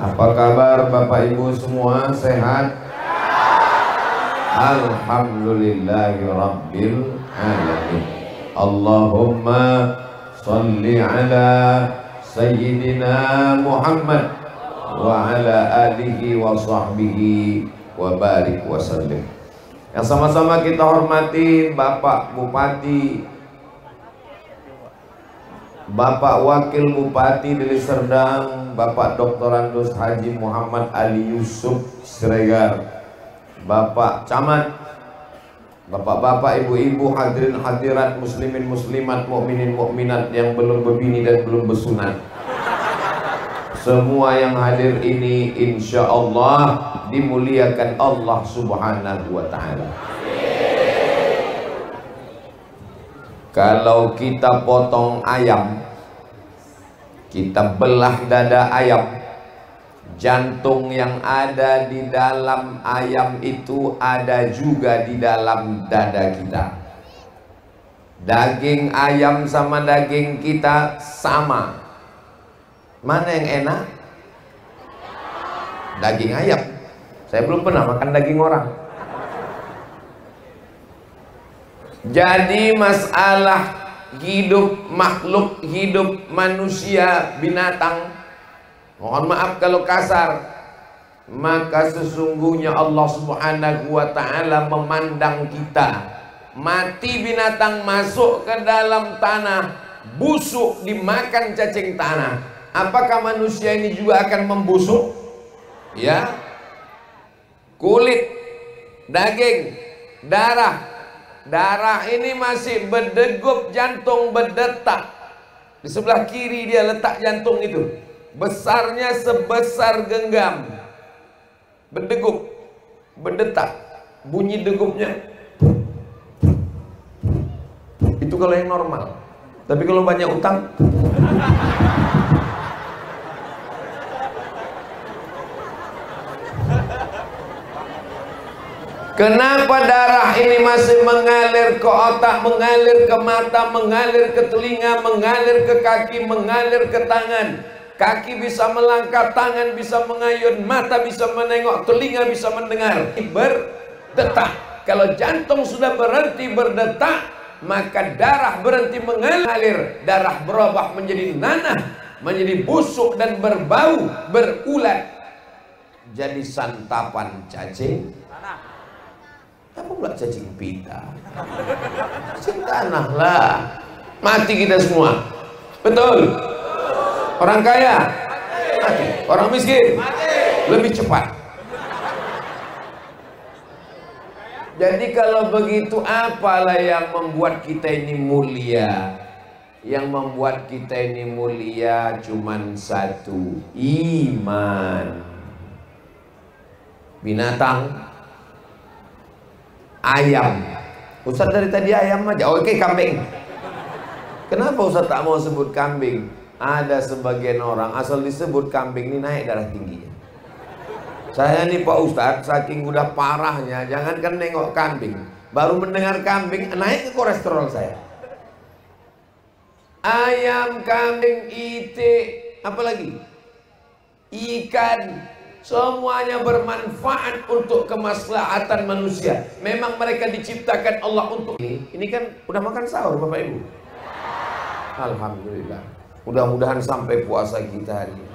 Apa kabar Bapak Ibu semua, sehat? Alhamdulillahirabbil alamin. Allahumma sholli ala sayyidina Muhammad wa ala alihi wa sahbihi wa barik wa sallim. Yang sama-sama kita hormati Bapak Bupati, Bapak Wakil Bupati Deli Serdang, Bapak Dr. Andus Haji Muhammad Ali Yusuf Siregar, Bapak Camat, Bapak-bapak, ibu-ibu, hadirin hadirat, muslimin muslimat, mukminin mukminat yang belum berbini dan belum bersunat. Semua yang hadir ini insya Allah dimuliakan Allah Subhanahu wa ta'ala. Kalau kita potong ayam, kita belah dada ayam, jantung yang ada di dalam ayam itu ada juga di dalam dada kita. Daging ayam sama daging kita sama. Mana yang enak? Daging ayam. Saya belum pernah makan daging orang. Jadi masalah hidup makhluk hidup manusia binatang, mohon maaf kalau kasar, maka sesungguhnya Allah Subhanahu wa ta'ala memandang kita. Mati binatang masuk ke dalam tanah, busuk dimakan cacing tanah. Apakah manusia ini juga akan membusuk? Ya. Kulit, daging, darah. Darah ini masih berdegup, jantung berdetak. Di sebelah kiri dia letak jantung itu. Besarnya sebesar genggam. Berdegup, berdetak. Bunyi degupnya itu kalau yang normal. Tapi kalau banyak utang, kenapa darah ini masih mengalir ke otak, mengalir ke mata, mengalir ke telinga, mengalir ke kaki, mengalir ke tangan? Kaki bisa melangkah, tangan bisa mengayun, mata bisa menengok, telinga bisa mendengar. Berdetak. Kalau jantung sudah berhenti berdetak, maka darah berhenti mengalir. Darah berubah menjadi nanah, menjadi busuk dan berbau, berulat. Jadi santapan cacing. Apa pula cacing pita? Cacing tanah lah. Mati kita semua. Betul? Orang kaya? Mati. Orang miskin? Lebih cepat. Jadi kalau begitu, apalah yang membuat kita ini mulia? Yang membuat kita ini mulia cuman satu, iman. Binatang, ayam. Ustaz dari tadi ayam aja. Oke, kambing. Kenapa Ustaz tak mau sebut kambing? Ada sebagian orang asal disebut kambing ini naik darah tingginya. Saya nih Pak Ustaz, saking udah parahnya, jangankan nengok kambing, baru mendengar kambing naik ke kolesterol saya. Ayam, kambing, itik, apalagi ikan, semuanya bermanfaat untuk kemaslahatan manusia. Memang mereka diciptakan Allah untuk ini kan udah makan sahur Bapak Ibu? Alhamdulillah. Mudah-mudahan sampai puasa kita hari ini.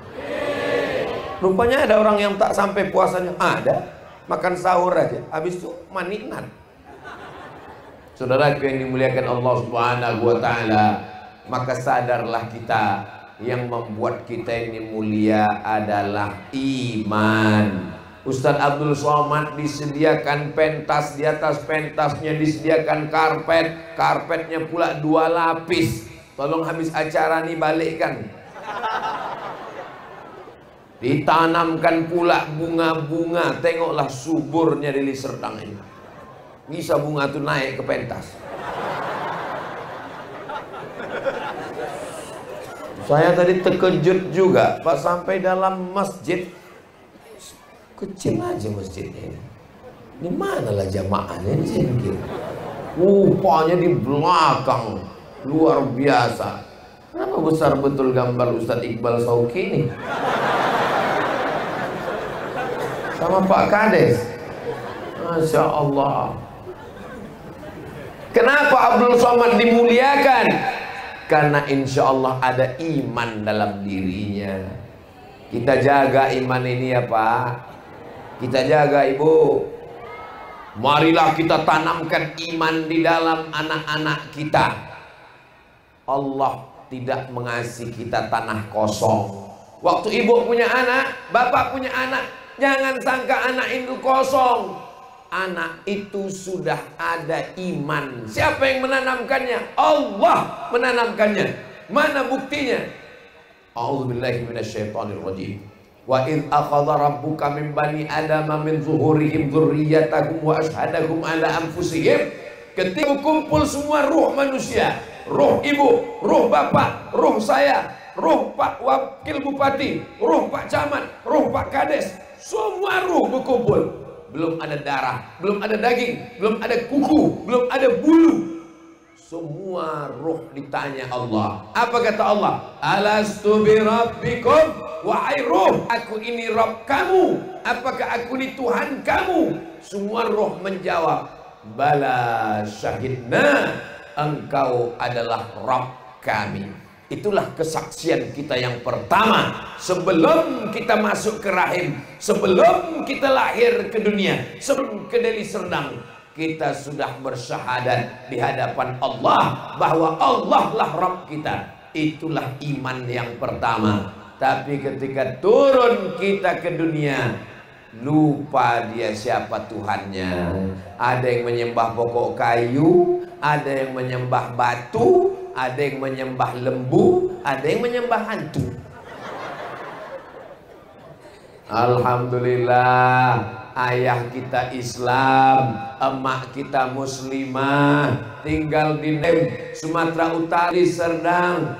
Rupanya ada orang yang tak sampai puasanya. Ada, makan sahur aja, habis itu maniknat. Saudaraku yang dimuliakan Allah Subhanahu wa ta'ala, maka sadarlah kita, yang membuat kita ini mulia adalah iman. Ustadz Abdul Somad disediakan pentas, di atas pentasnya disediakan karpet, karpetnya pula 2 lapis. Tolong habis acara nih balikkan. Ditanamkan pula bunga-bunga. Tengoklah suburnya Deli Serdang ini. Bisa bunga tuh naik ke pentas. Saya tadi terkejut juga pas sampai dalam masjid. Kecil aja masjidnya ini. Di manalah jamaahnya ini saya pikir. Rupanya di belakang. Luar biasa. Kenapa besar betul gambar Ustadz Iqbal Sauki ini? sama Pak Kades. Masya Allah. Kenapa Abdul Somad dimuliakan? Karena insya Allah ada iman dalam dirinya. Kita jaga iman ini ya Pak. Kita jaga Ibu. Marilah kita tanamkan iman di dalam anak-anak kita. Allah tidak mengasihi kita tanah kosong. Waktu ibu punya anak, bapak punya anak, jangan sangka anak itu kosong. Anak itu sudah ada iman. Siapa yang menanamkannya? Allah menanamkannya. Mana buktinya? A'udzubillahi minasyaitonirrajim. Wa idh akhadha rabbuka min bani adama min zuhurihim dzurriyyatahum wa ashhadahum ala anfusihim. Ketika kumpul semua ruh manusia, ruh ibu, ruh bapak, ruh saya, ruh Pak Wakil Bupati, ruh Pak Camat, ruh Pak Kades, semua ruh berkumpul. Belum ada darah, belum ada daging, belum ada kuku, belum ada bulu. Semua ruh ditanya Allah. Apa kata Allah? Alastu bi rabbikum? Wahai ruh, aku ini Rabb kamu. Apakah aku ini Tuhan kamu? Semua ruh menjawab, bala syahidna, engkau adalah Rabb kami. Itulah kesaksian kita yang pertama sebelum kita masuk ke rahim, sebelum kita lahir ke dunia, sebelum ke Deli Serdang, kita sudah bersyahadat di hadapan Allah bahwa Allah lah Rabb kita. Itulah iman yang pertama. Tapi ketika turun kita ke dunia, lupa dia siapa Tuhannya. Ada yang menyembah pokok kayu, ada yang menyembah batu, ada yang menyembah lembu, ada yang menyembah hantu. Alhamdulillah, ayah kita Islam, emak kita muslimah, tinggal di Sumatera Utara di Serdang,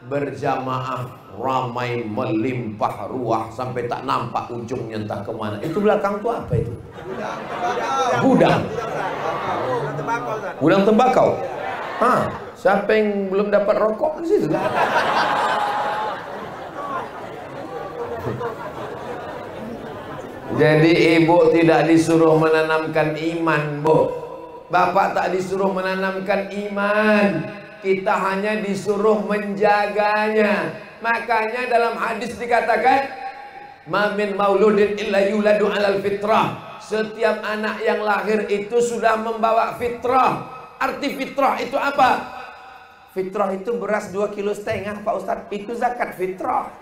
berjamaah ramai melimpah ruah sampai tak nampak ujungnya entah kemana. Itu belakang tuh apa itu? Gudang. Gudang tembakau. Siapa yang belum dapat rokok di situ? Jadi ibu tidak disuruh menanamkan iman, Bu. Bapak tak disuruh menanamkan iman. Kita hanya disuruh menjaganya. Makanya dalam hadis dikatakan, ma min mauludin illa yuladu 'alal fitrah. Setiap anak yang lahir itu sudah membawa fitrah. Arti fitrah itu apa? Fitrah itu beras 2,5 kilo Pak Ustadz. Itu zakat fitrah.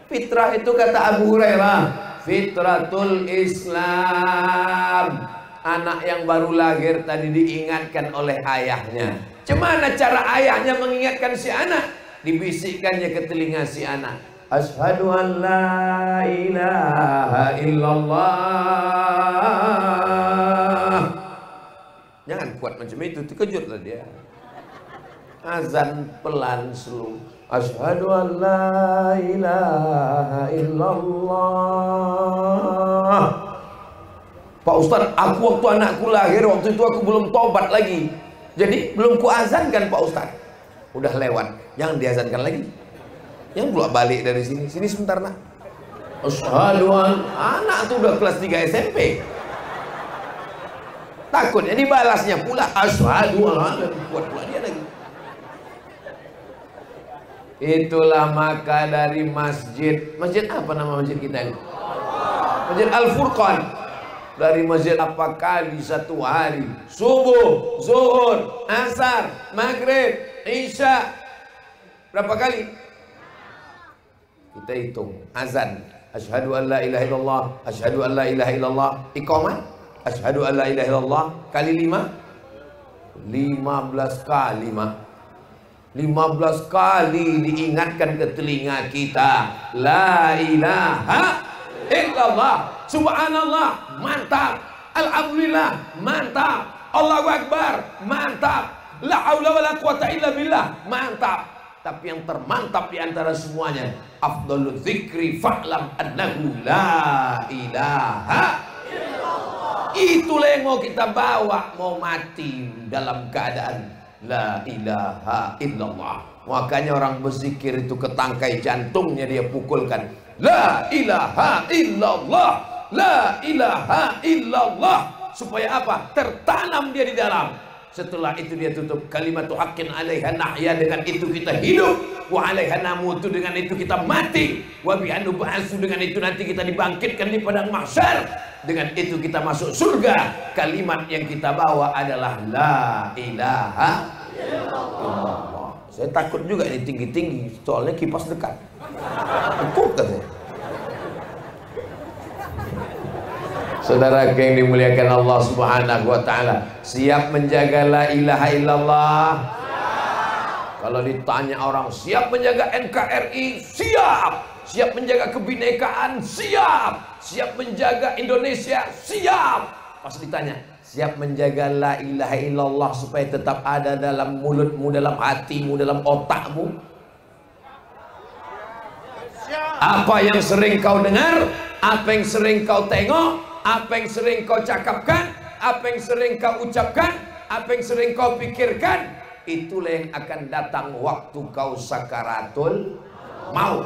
Fitrah itu kata Abu Hurairah, fitratul Islam. Anak yang baru lahir tadi diingatkan oleh ayahnya. Gimana cara ayahnya mengingatkan si anak? Dibisikkannya ke telinga si anak, asyhadu an la ilaha illallah. Jangan kuat macam itu, terkejutlah dia. Azan pelan slow, asyhadu an la ilaha illallah. Pak Ustadz, aku waktu anakku lahir, waktu itu aku belum tobat lagi, jadi belum kuazankan Pak Ustadz. Udah lewat, jangan diazankan lagi. Yang bolak balik dari sini, sini sebentar nak. Asyhadu an, anak tuh udah kelas 3 SMP. Takutnya dibalasnya pula asyhadu an, buat pula dia lagi. Itulah maka dari masjid. Masjid apa nama masjid kita ini? Masjid Al-Furqan. Dari masjid apa kali satu hari? Subuh, zuhur, asar, maghrib, isya. Berapa kali? Kita hitung. Azan, asyhadu an la ilaha illallah, asyhadu an la ilaha illallah. Iqamah, asyhadu an la ilaha illallah. Kali 5, 15 kali, Mak. 15 kali diingatkan ke telinga kita, la ilaha illallah, subhanallah, mantap, alhamdulillah, mantap, Allahu Akbar, mantap, la haula wala quwata illa billah, mantap. Tapi yang termantap di antara semuanya, afdhalul dzikri fa'lam annahu la ilaha illallah. Itulah yang mau kita bawa, mau mati dalam keadaan la ilaha illallah. Makanya orang berzikir itu ke tangkai jantungnya dia pukulkan, la ilaha illallah. la ilaha illallah. Supaya apa? Tertanam dia di dalam. Setelah itu dia tutup, kalimatu haqqin 'alaiha nahya, dengan itu kita hidup, wa 'alaiha namutu, dengan itu kita mati, wa bi anub'atsu, dengan itu nanti kita dibangkitkan di padang mahsyar, dengan itu kita masuk surga. Kalimat yang kita bawa adalah la ilaha illallah. Saya takut juga ini tinggi-tinggi, soalnya kipas dekat. Empuk katanya. Saudara yang dimuliakan Allah Subhanahu wa taala, siap menjaga la ilaha illallah? Kalau ditanya orang, siap menjaga NKRI? Siap. Siap menjaga kebinekaan? Siap. Siap menjaga Indonesia? Siap. Pas ditanya, siap menjaga la ilaha illallah supaya tetap ada dalam mulutmu, dalam hatimu, dalam otakmu? Apa yang sering kau dengar, apa yang sering kau tengok, apa yang sering kau cakapkan, apa yang sering kau ucapkan, apa yang sering kau pikirkan, itulah yang akan datang waktu kau sakaratul maut.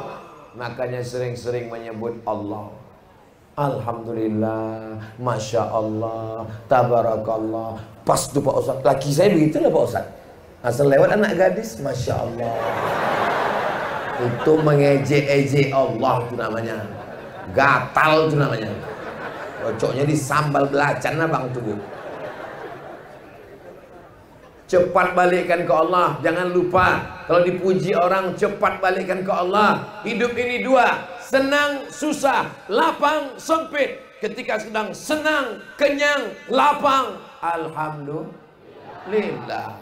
Makanya sering-sering menyebut Allah. Alhamdulillah, Masya Allah, Tabarakallah. Pas tuh Pak Ustadz, laki saya begitulah Pak Ustadz. Asal lewat anak gadis, Masya Allah. Itu mengejek-ejek Allah itu namanya. Gatal itu namanya. Cocoknya di sambal belacan abang tuh, Bu. Cepat balikkan ke Allah. Jangan lupa, kalau dipuji orang, cepat balikkan ke Allah. Hidup ini dua, senang, susah, lapang, sempit. Ketika sedang senang, kenyang, lapang, alhamdulillah.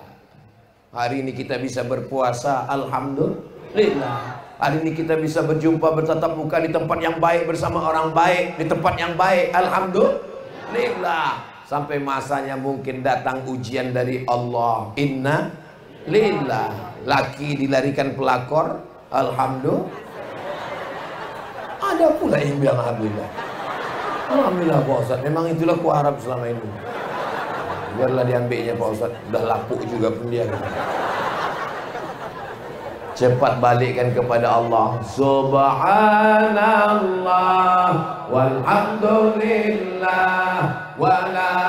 Hari ini kita bisa berpuasa, alhamdulillah. Hari ini kita bisa berjumpa, bertatap muka di tempat yang baik, bersama orang baik, di tempat yang baik, alhamdulillah. Sampai masanya mungkin datang ujian dari Allah, inna lillah. Laki dilarikan pelakor, alhamdulillah. Ada pula yang bilang alhamdulillah. Alhamdulillah Pak Ustadz, memang itulah ku harap selama ini. Biarlah diambilnya Pak Ustadz, udah lapuk juga pun dia. Cepat balikkan kepada Allah. Subhanallah walhamdulillah wa la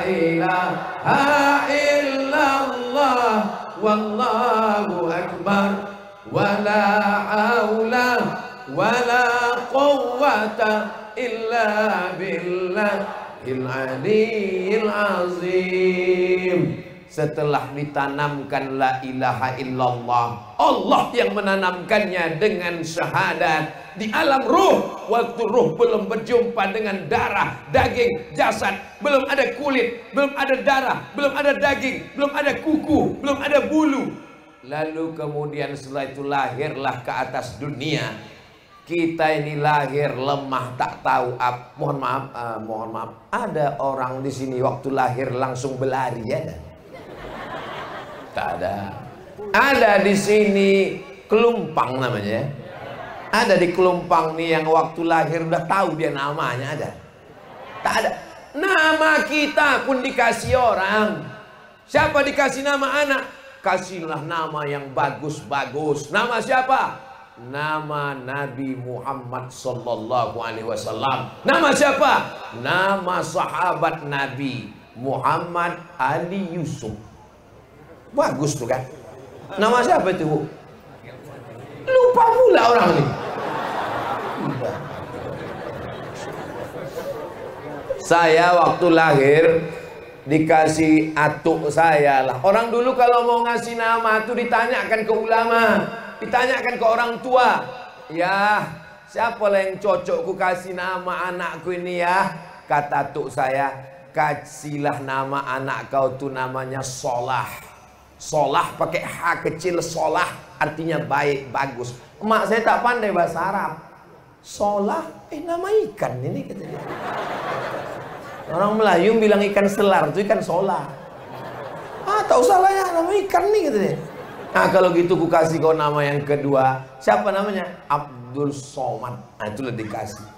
ilaha illallah wallahu akbar wa la haula wa la quwwata illa billahil aliyyil azim. Setelah ditanamkan la ilaha illallah, Allah yang menanamkannya dengan syahadat di alam ruh. Waktu ruh belum berjumpa dengan darah, daging, jasad, belum ada kulit, belum ada darah, belum ada daging, belum ada kuku, belum ada bulu. Lalu kemudian setelah itu lahirlah ke atas dunia. Kita ini lahir lemah, tak tahu mohon maaf, ada orang di sini waktu lahir langsung berlari, ada? Tak ada. Ada di sini Kelumpang namanya. Ada di Kelumpang nih yang waktu lahir udah tahu dia namanya, ada? Tak ada. Nama kita pun dikasih orang. Siapa dikasih nama anak? Kasihlah nama yang bagus-bagus. Nama siapa? Nama Nabi Muhammad sallallahu alaihi wasallam. Nama siapa? Nama sahabat Nabi Muhammad Ali Yusuf. Bagus tuh kan. Nama siapa itu, Bu? Lupa pula orang ini. Saya waktu lahir dikasih atuk saya lah. Orang dulu kalau mau ngasih nama tuh ditanyakan ke ulama, ditanyakan ke orang tua. Ya, siapa lah yang cocok ku kasih nama anakku ini ya? Kata atuk saya, kasihlah nama anak kau tuh namanya Solah. Solah pakai H kecil, Solah artinya baik, bagus. Emak saya tak pandai bahasa Arab. Solah, nama ikan ini katanya. Orang Melayu bilang ikan selar, itu ikan solah. Tak usah lah ya, nama ikan nih katanya. Nah kalau gitu ku kasih kau nama yang kedua. Siapa namanya? Abdul Somad. Nah itulah dikasih.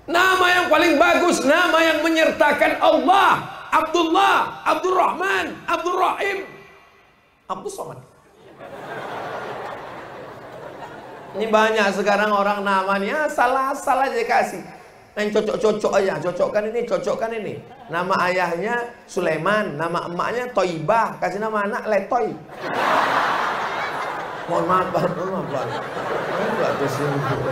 Nama yang paling bagus, nama yang menyertakan Allah. Abdullah, Abdurrahman, Abdurrahim, Abdul Somad. Ini banyak sekarang orang namanya asal-asal aja kasih. Yang cocok-cocok aja, cocokkan ini. Nama ayahnya Sulaiman, nama emaknya Toibah, kasih nama anak Letoy. Mohon maaf, Pak. Enggak tersinggung.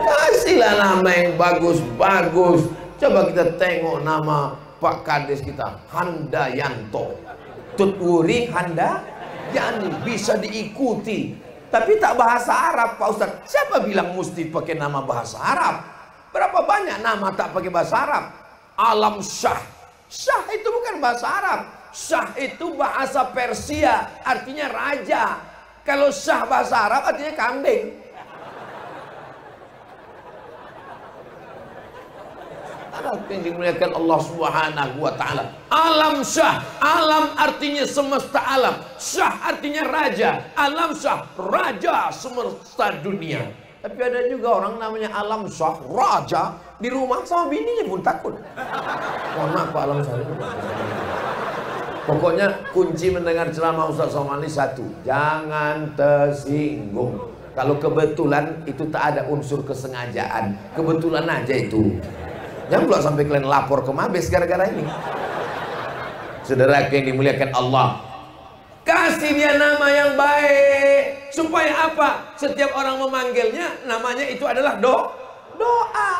Kasihlah nama yang bagus-bagus. Coba kita tengok nama Pak Kades kita, Handayanto. Tutwuri Handayani, bisa diikuti. Tapi tak bahasa Arab, Pak Ustadz. Siapa bilang mesti pakai nama bahasa Arab? Berapa banyak nama tak pakai bahasa Arab? Alam Shah. Shah itu bukan bahasa Arab. Shah itu bahasa Persia, artinya raja. Kalau Shah bahasa Arab artinya kambing. Yang dimuliakan Allah Subhanahu wa ta'ala. Alam Shah, alam artinya semesta alam, Shah artinya raja. Alam Shah, raja semesta dunia. Tapi ada juga orang namanya Alam Shah, raja, di rumah sama bininya pun takut. Mohon maaf Pak Alam Shah. Pokoknya kunci mendengar ceramah Ustaz Somali satu, jangan tersinggung. Kalau kebetulan itu tak ada unsur kesengajaan, kebetulan aja itu. Jangan pula sampai kalian lapor ke Mabes gara-gara ini. Saudara yang dimuliakan Allah, kasih dia nama yang baik. Supaya apa? Setiap orang memanggilnya, namanya itu adalah doa.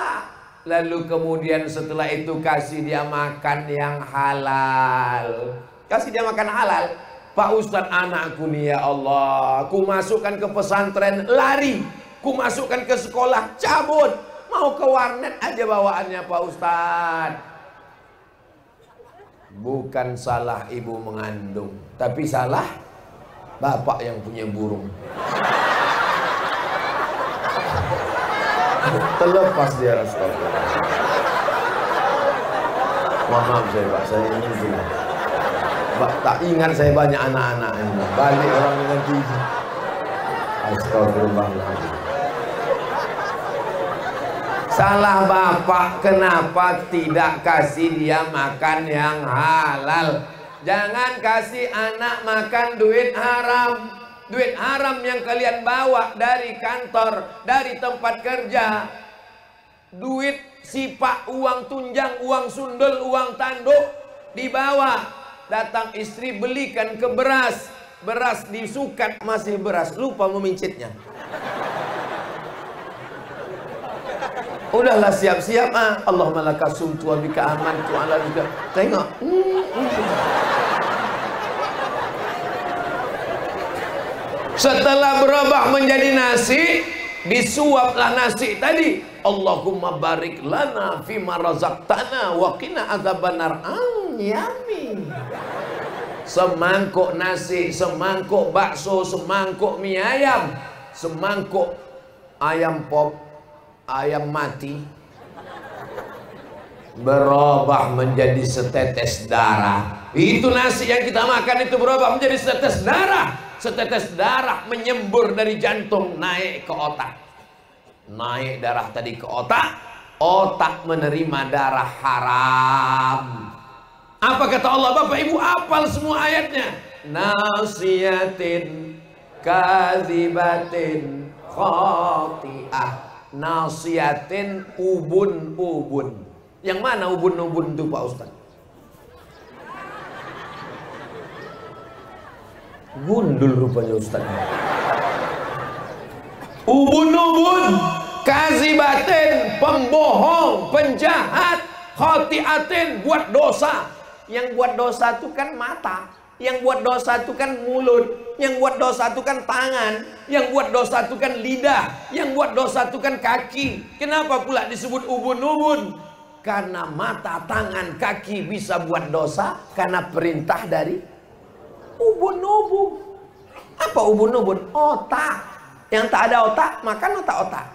Lalu kemudian setelah itu kasih dia makan yang halal. Kasih dia makan halal. Pak Ustadz, anakku nih ya Allah, ku masukkan ke pesantren lari, ku masukkan ke sekolah cabut, mau ke warnet aja bawaannya Pak Ustadz. Bukan salah ibu mengandung, tapi salah bapak yang punya burung. Terlepas dia, astagfirullah. Maaf saya Pak, saya ini Pak, tak ingat saya banyak anak-anak ini. Balik orang dengan tinggi. Astagfirullahaladzim. Salah bapak, kenapa tidak kasih dia makan yang halal? Jangan kasih anak makan duit haram. Duit haram yang kalian bawa dari kantor, dari tempat kerja. Duit sipak, uang tunjang, uang sundel, uang tanduk dibawa. Datang istri belikan ke beras. Beras disukat, masih beras, lupa memincitnya. Udahlah siap-siap Allahumma laka sumtu wa bika amantu ala bika. Tengok. Setelah berubah menjadi nasi, disuaplah nasi tadi. Allahumma barik lana fima razaqtana wa qina adzabannar. Yummy. Semangkuk nasi, semangkuk bakso, semangkuk mie ayam, semangkuk ayam pop, ayam mati, berubah menjadi setetes darah. Itu nasi yang kita makan itu berubah menjadi setetes darah. Setetes darah menyembur dari jantung naik ke otak. Naik darah tadi ke otak. Otak menerima darah haram. Apa kata Allah? Bapak Ibu hafal semua ayatnya. Nasiyatin kadzibatin khati'ah. Nasiyatin ubun-ubun. Yang mana ubun-ubun itu Pak Ustaz? Gundul rupanya Ustaz. Ubun-ubun, kazibatin, pembohong, penjahat, khati'atin, buat dosa. Yang buat dosa itu kan mata, yang buat dosa itu kan mulut, yang buat dosa itu kan tangan, yang buat dosa itu kan lidah, yang buat dosa itu kan kaki. Kenapa pula disebut ubun-ubun? Karena mata, tangan, kaki bisa buat dosa karena perintah dari ubun-ubun. Apa ubun-ubun? Otak. Yang tak ada otak, makan otak-otak.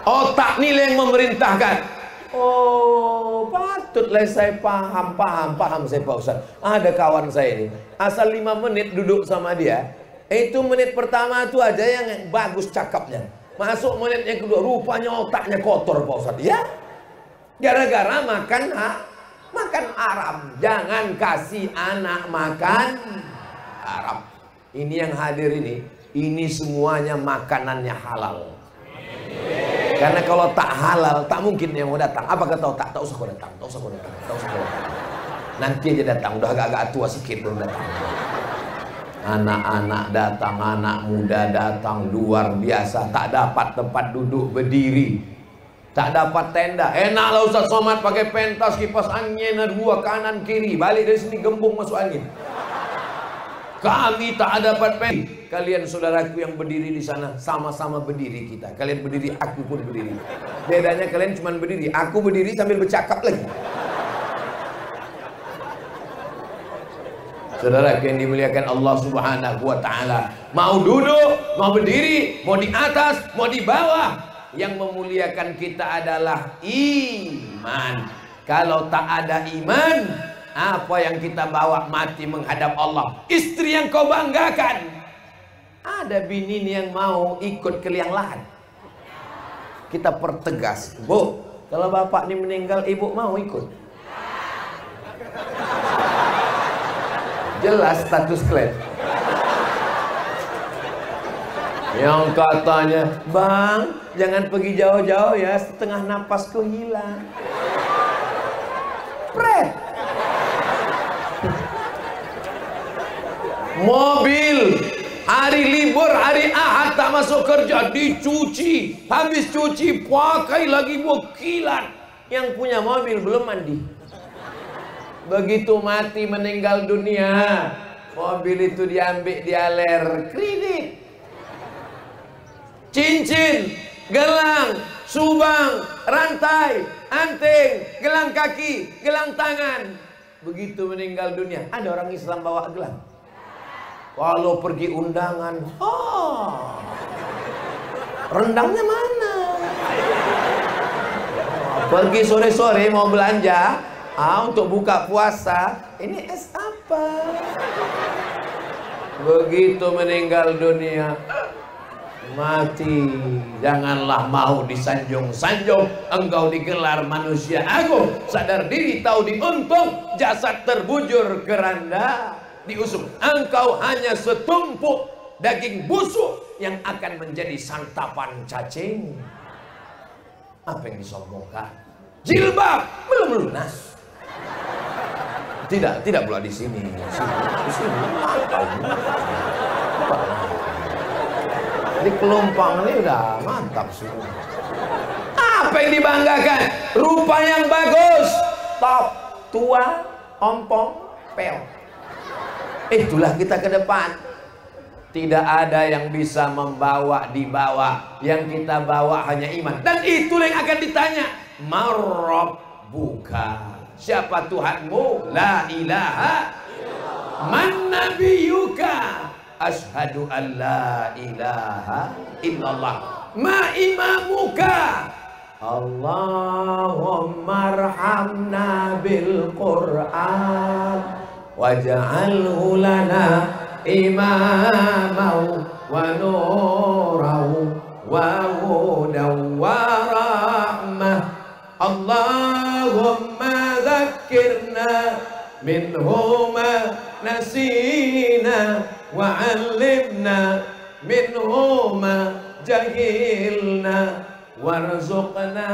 Otak nilai yang memerintahkan. Oh, patutlah saya paham saya Pak Ustaz. Ada kawan saya ini, asal 5 menit duduk sama dia, itu menit pertama itu aja yang bagus cakapnya. Masuk menit yang kedua, rupanya otaknya kotor Pak Ustaz. Ya, gara-gara makan haram. Jangan kasih anak makan haram. Ini yang hadir ini semuanya makanannya halal. Karena kalau tak halal, tak mungkin yang mau datang. Apa kata otak? Tak usah kau datang, tak usah kau datang, tak usah kau datang. Nanti aja datang, udah agak-agak tua sikit belum datang. Anak-anak datang, anak muda datang, luar biasa. Tak dapat tempat duduk berdiri, tak dapat tenda. Enaklah Ustaz Somad pakai pentas, kipas angin, dua kanan kiri. Balik dari sini gembung masuk angin. Kami tak dapat pentas. Kalian saudaraku yang berdiri di sana, sama-sama berdiri kita. Kalian berdiri, aku pun berdiri. Bedanya kalian cuma berdiri, aku berdiri sambil bercakap lagi. Saudara yang dimuliakan Allah Subhanahu wa Ta'ala, mau duduk, mau berdiri, mau di atas, mau di bawah, yang memuliakan kita adalah iman. Kalau tak ada iman, apa yang kita bawa mati menghadap Allah? Istri yang kau banggakan, ada bini yang mau ikut ke liang lahat. Kita pertegas, Bu, kalau bapak ini meninggal, ibu mau ikut? Jelas status klaim. Yang katanya, Bang, jangan pergi jauh-jauh ya, setengah napasku hilang. Pret. Mobil hari libur, hari Ahad tak masuk kerja, dicuci. Habis cuci, pakai lagi kilat. Yang punya mobil belum mandi. Begitu mati meninggal dunia, mobil itu diambil, dialer kredit. Cincin, gelang, subang, rantai, anting, gelang kaki, gelang tangan. Begitu meninggal dunia, ada orang Islam bawa gelang. Kalau pergi undangan, rendangnya mana? Pergi sore-sore mau belanja, untuk buka puasa, ini es apa? Begitu meninggal dunia, mati. Janganlah mau disanjung-sanjung. Engkau digelar manusia agung, sadar diri tahu diuntung, jasad terbujur keranda diusung. Engkau hanya setumpuk daging busuk yang akan menjadi santapan cacing. Apa yang disombongkan? Jilbab belum lunas. Tidak pula di sini. Di sini. Di Kelumpang ini udah mantap semua. Apa yang dibanggakan? Rupa yang bagus, top, tua, ompong, peot. Itulah kita ke depan. Tidak ada yang bisa membawa di bawah. Yang kita bawa hanya iman. Dan itulah yang akan ditanya. Marabbuka. Siapa Tuhanmu? La ilaha man nabiyuka. Ashhadu an la ilaha illallah. Ma imamuka. Allahumma arhamna bil Qur'an waj'alhu lana imamau wa nurau wa hudan wa rahmah. Allahumma zakkirna minhu ma nasina wa 'allimna minhu ma jahilna warzuqna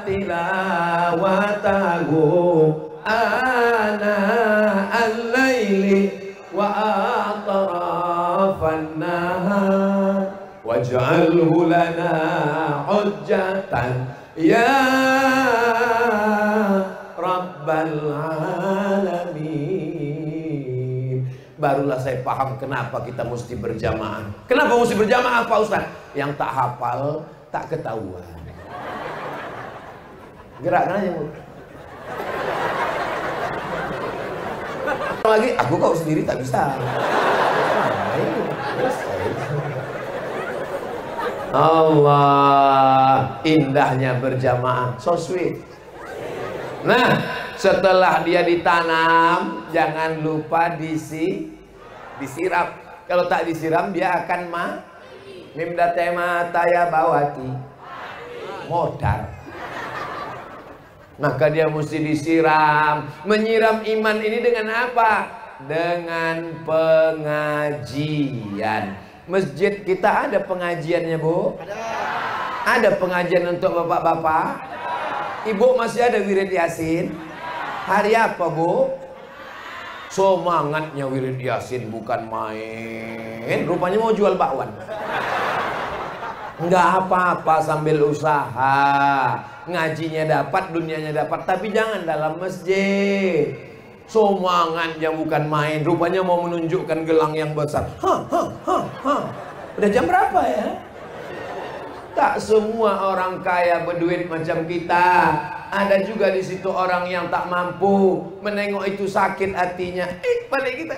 tilawatahu ana al-laili wa atrafan nahar waj'alhu lana hujjatan ya Rabbal Alamin. Barulah saya paham kenapa kita mesti berjamaah. Kenapa mesti berjamaah Pak Ustaz? Yang tak hafal tak ketahuan. Gerakkan aja mulut. Lagi aku kau sendiri tak bisa. Allah, indahnya berjamaah, so sweet. Nah, setelah dia ditanam, jangan lupa disiram. Kalau tak disiram, dia akan mimdatema taya bawati modar. Maka dia mesti disiram. Menyiram iman ini dengan apa? dengan pengajian. Masjid kita ada pengajiannya, Bu? Ada pengajian untuk bapak-bapak? Ibu masih ada wirid Yasin? Hari apa, Bu? Semangatnya wirid Yasin bukan main. Rupanya mau jual bakwan. Enggak apa-apa sambil usaha. Ngajinya dapat, dunianya dapat, tapi jangan dalam masjid. Semangatnya bukan main. Rupanya mau menunjukkan gelang yang besar. Udah jam berapa ya? Tak semua orang kaya berduit macam kita. Ada juga di situ orang yang tak mampu. Menengok itu sakit hatinya. Balik kita.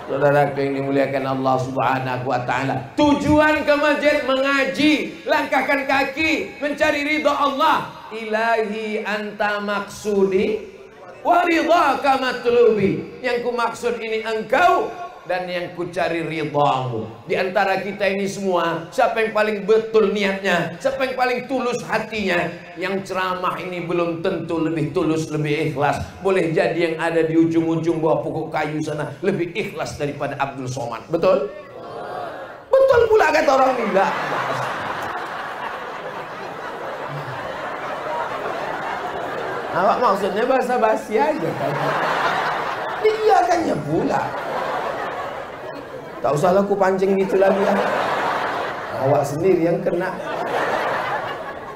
Saudara yang dimuliakan Allah Subhanahu wa ta'ala, tujuan ke masjid mengaji, langkahkan kaki mencari ridha Allah. Ilahi anta maksudi wa ridhaka matlubi. Yang ku maksud ini engkau dan yang ku cari ridhamu. Di antara kita ini semua, siapa yang paling betul niatnya, siapa yang paling tulus hatinya? Yang ceramah ini belum tentu lebih tulus, lebih ikhlas. Boleh jadi yang ada di ujung-ujung bawah pokok kayu sana lebih ikhlas daripada Abdul Somad. Betul? Betul pula kata orang gila. Awak maksudnya bahasa basi aja kan? Iya kannya pula. Tak usah aku pancing gitu lagi ya. Awak sendiri yang kena.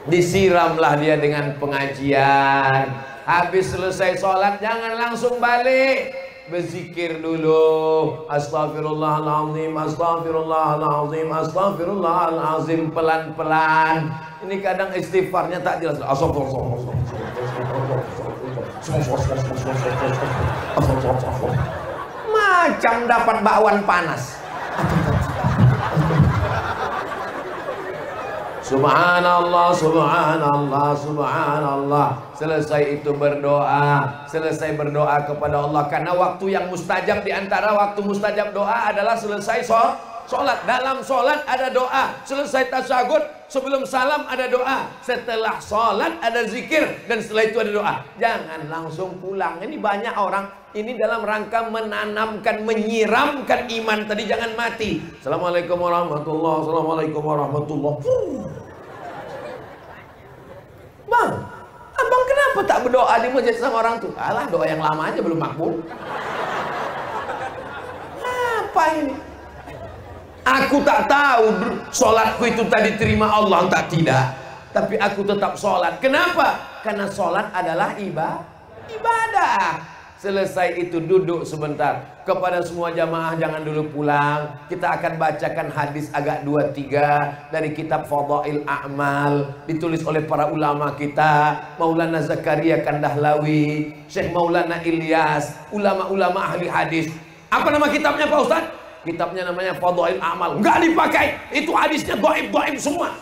Disiramlah dia dengan pengajian. Habis selesai sholat jangan langsung balik. Berzikir dulu. Astaghfirullahaladzim, astaghfirullahaladzim, astaghfirullahaladzim. Pelan-pelan. Ini kadang istighfarnya tak jelas. Macam dapat bakwan panas. Subhanallah, subhanallah, subhanallah. Selesai itu berdoa. Selesai berdoa kepada Allah. Karena waktu yang mustajab, di antara waktu mustajab doa adalah selesai sholat. Dalam sholat ada doa. Selesai tasyahud, sebelum salam ada doa. Setelah sholat ada zikir. Dan setelah itu ada doa. Jangan langsung pulang. Ini banyak orang, ini dalam rangka menanamkan, menyiramkan iman tadi, jangan mati. Assalamualaikum warahmatullahi, assalamualaikum warahmatullahi. Bang, abang kenapa tak berdoa di masjid sama orang tuh? Alah, doa yang lama aja belum makbul. Apa ini? Aku tak tahu sholatku itu tadi terima Allah tak tidak, tapi aku tetap sholat. Kenapa? Karena sholat adalah ibadah. Selesai itu duduk sebentar. Kepada semua jamaah jangan dulu pulang. Kita akan bacakan hadis agak 2-3 dari kitab Fadail A'mal, ditulis oleh para ulama kita, Maulana Zakaria Kandahlawi, Syekh Maulana Ilyas, ulama-ulama ahli hadis. Apa nama kitabnya Pak Ustadz? Kitabnya namanya Fadail A'mal. Enggak dipakai. Itu hadisnya dhaif semua.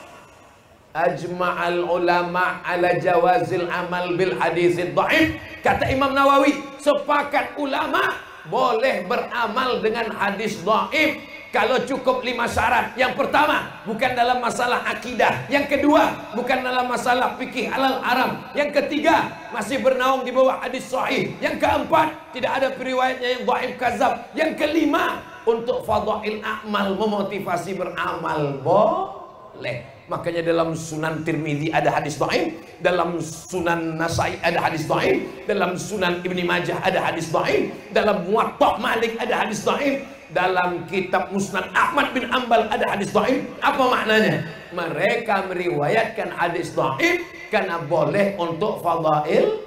Ajma'al ulama ala jawazil amal bil haditsid dhaif. Kata Imam Nawawi, sepakat ulama boleh beramal dengan hadis dhaif kalau cukup 5 syarat. Yang pertama, bukan dalam masalah akidah. Yang kedua, bukan dalam masalah fikih halal haram. Yang ketiga, masih bernaung di bawah hadis sahih. Yang keempat, tidak ada periwayatnya yang dhaif kadzab. Yang kelima, untuk fadail a'mal, memotivasi beramal boleh. Makanya dalam Sunan Tirmidzi ada hadis dhaif, dalam Sunan Nasai ada hadis dhaif, dalam Sunan Ibnu Majah ada hadis dhaif, dalam Muwatta Malik ada hadis dhaif, dalam kitab Musnad Ahmad bin Ambal ada hadis dhaif. Apa maknanya? Mereka meriwayatkan hadis dhaif karena boleh untuk fadail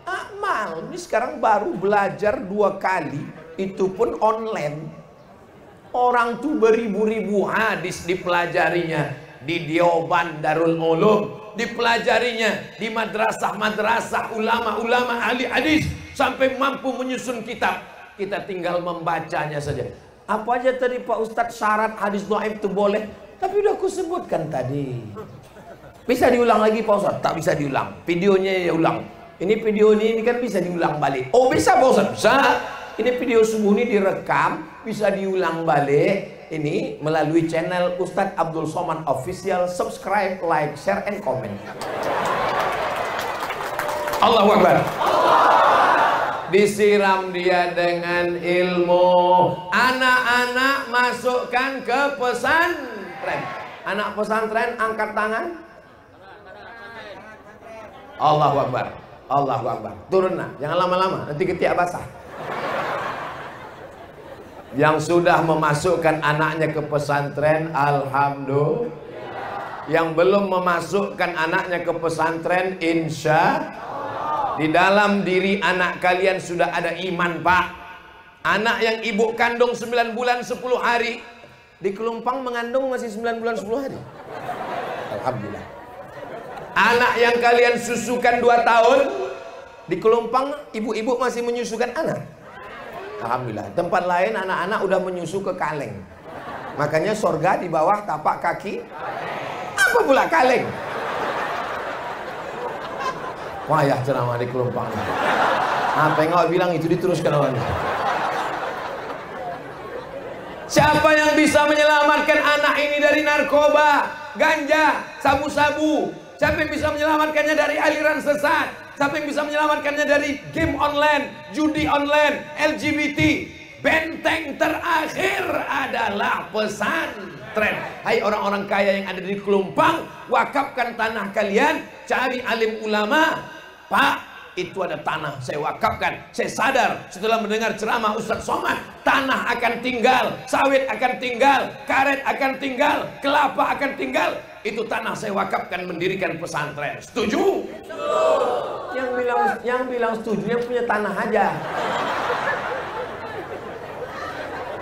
amal. Ini sekarang baru belajar 2 kali, itu pun online. Orang tuh beribu-ribu hadis dipelajarinya di Dioban Darul Ulum, dipelajarinya di madrasah-madrasah ulama-ulama ahli hadis sampai mampu menyusun kitab. Kita tinggal membacanya saja. Apa aja tadi Pak Ustadz syarat hadis dhaif itu boleh? Tapi udah aku sebutkan tadi. Bisa diulang lagi Pak Ustadz? Tak bisa diulang. Videonya ya ulang. Ini video ini kan bisa diulang balik. Oh bisa Pak Ustadz? Bisa. Ini video subuh ini direkam, bisa diulang balik. Ini melalui channel Ustadz Abdul Somad Official. Subscribe, like, share, and comment. Allahu Akbar. disiram dia dengan ilmu. Anak-anak masukkan ke pesantren. Anak pesantren angkat tangan. Allahu Akbar. Allahu Akbar. Turun nak, jangan lama-lama, nanti ketiak basah. Yang sudah memasukkan anaknya ke pesantren, alhamdulillah. Yang belum memasukkan anaknya ke pesantren, insya Allah. Di dalam diri anak kalian sudah ada iman, Pak. Anak yang ibu kandung 9 bulan 10 hari di Kelumpang mengandung masih 9 bulan 10 hari. Alhamdulillah. Anak yang kalian susukan 2 tahun di Kelumpang, ibu-ibu masih menyusukan anak. Alhamdulillah. Tempat lain anak-anak udah menyusu ke kaleng. Makanya sorga di bawah tapak kaki. Apa pula kaleng? Wah ya ceramah di Kelumpang. Apa yang kau bilang itu diteruskan awalnya. Siapa yang bisa menyelamatkan anak ini dari narkoba, ganja, sabu-sabu? Siapa yang bisa menyelamatkannya dari aliran sesat? Siapa yang bisa menyelamatkannya dari game online, judi online, LGBT? Benteng terakhir adalah pesantren. Hai orang-orang kaya yang ada di Kelumpang, wakafkan tanah kalian, cari alim ulama. Pak, itu ada tanah saya wakafkan. Saya sadar setelah mendengar ceramah Ustadz Somad, tanah akan tinggal, sawit akan tinggal, karet akan tinggal, kelapa akan tinggal. Itu tanah saya wakafkan mendirikan pesantren. Setuju? Yang bilang setuju yang punya tanah aja.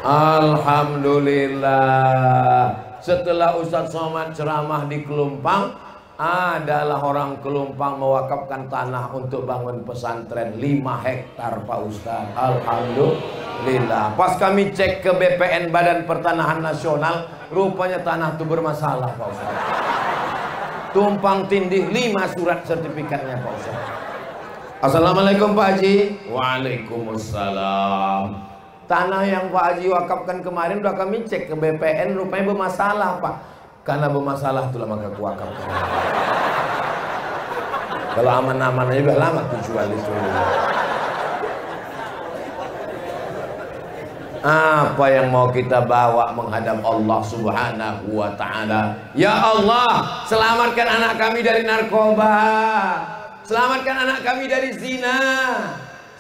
Alhamdulillah. Setelah Ustadz Somad ceramah di Kelumpang, adalah orang Kelumpang mewakafkan tanah untuk bangun pesantren 5 hektar, Pak Ustadz. Alhamdulillah. Pas kami cek ke BPN, Badan Pertanahan Nasional, rupanya tanah itu bermasalah, Pak Ustadz. Tumpang tindih 5 surat sertifikatnya, Pak Ustadz. Assalamualaikum Pak Haji. Waalaikumsalam. Tanah yang Pak Haji wakafkan kemarin udah kami cek ke BPN, rupanya bermasalah, Pak. Karena bermasalah itulah maka kuwakafkan. Kalau aman-aman aja udah lama tuh jual itu. Apa yang mau kita bawa menghadap Allah Subhanahu wa Ta'ala? Ya Allah, selamatkan anak kami dari narkoba, selamatkan anak kami dari zina,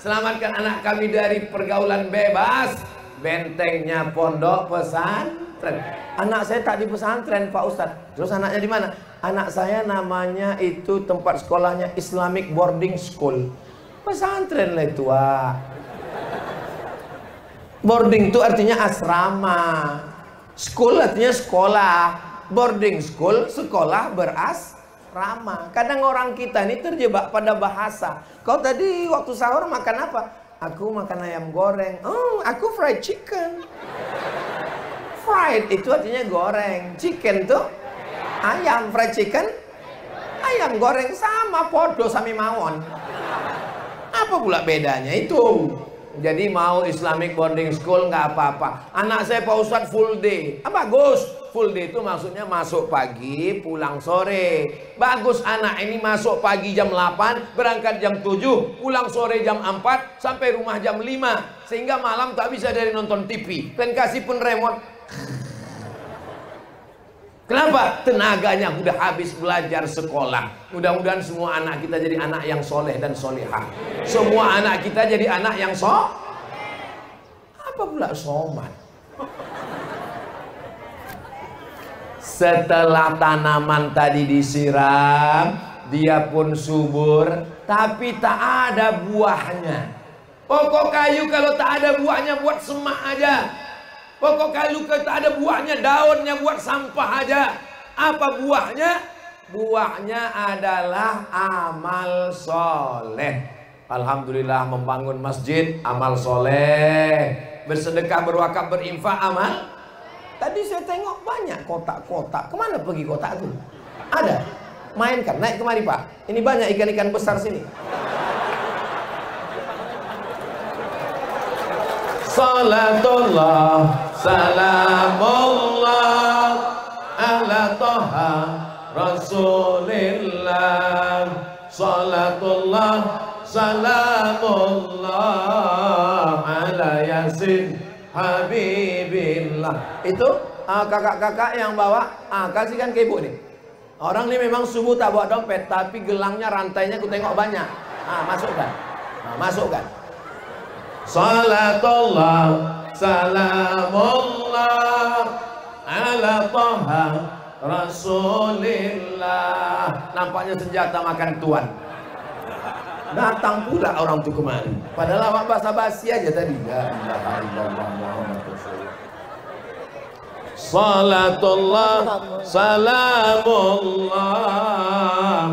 selamatkan anak kami dari pergaulan bebas. Bentengnya pondok pesantren. Anak saya tak di pesantren, Pak Ustadz. Terus anaknya di mana? Anak saya namanya itu tempat sekolahnya Islamic Boarding School. Pesantren lah itu, Wak. Boarding itu artinya asrama. School artinya sekolah. Boarding school, sekolah berasrama. Kadang orang kita ini terjebak pada bahasa. Kau tadi waktu sahur makan apa? Aku makan ayam goreng. Oh, aku fried chicken. Fried itu artinya goreng. Chicken tuh ayam. Fried chicken ayam goreng. Sama podo sami mawon. Apa pula bedanya itu? Jadi mau Islamic Boarding School nggak apa-apa. Anak saya Pak Ustadz full day. Bagus. Full day itu maksudnya masuk pagi, pulang sore. Bagus anak ini masuk pagi jam 8, berangkat jam 7, pulang sore jam 4, sampai rumah jam 5. Sehingga malam tak bisa dari nonton TV. Dan kasih pun remote. Kenapa? Tenaganya udah habis belajar sekolah. Mudah-mudahan semua anak kita jadi anak yang soleh dan solehah. Semua anak kita jadi anak yang apa pula somat? Setelah tanaman tadi disiram, dia pun subur, tapi tak ada buahnya. Pokok kayu kalau tak ada buahnya buat semak aja. Pokok kayu kalau tak ada buahnya, daunnya buat sampah aja. Apa buahnya? Buahnya adalah amal soleh. Alhamdulillah, membangun masjid, amal soleh. Bersedekah, berwakaf, berinfak, amal. Tadi saya tengok banyak kotak-kotak. Kemana pergi kotak itu? Ada? Mainkan, naik kemari Pak. Ini banyak ikan-ikan besar sini. Salatullah, salamullah, ala toha rasulillah. Salatullah, salamullah, Yasin Habibillah. Itu kakak-kakak yang bawa, kasihkan ke ibu nih. Orang ini memang subuh tak bawa dompet, tapi gelangnya, rantainya ku tengok banyak. Masukkan. Masukkan. Salatullah salamullah ala Taha Rasulillah. Nampaknya senjata makan tuan. Datang pula orang itu kemari. Padahal awak basa-basi aja tadi. La ilaha illallah Muhammad Rasulullah. Salatullah salamullah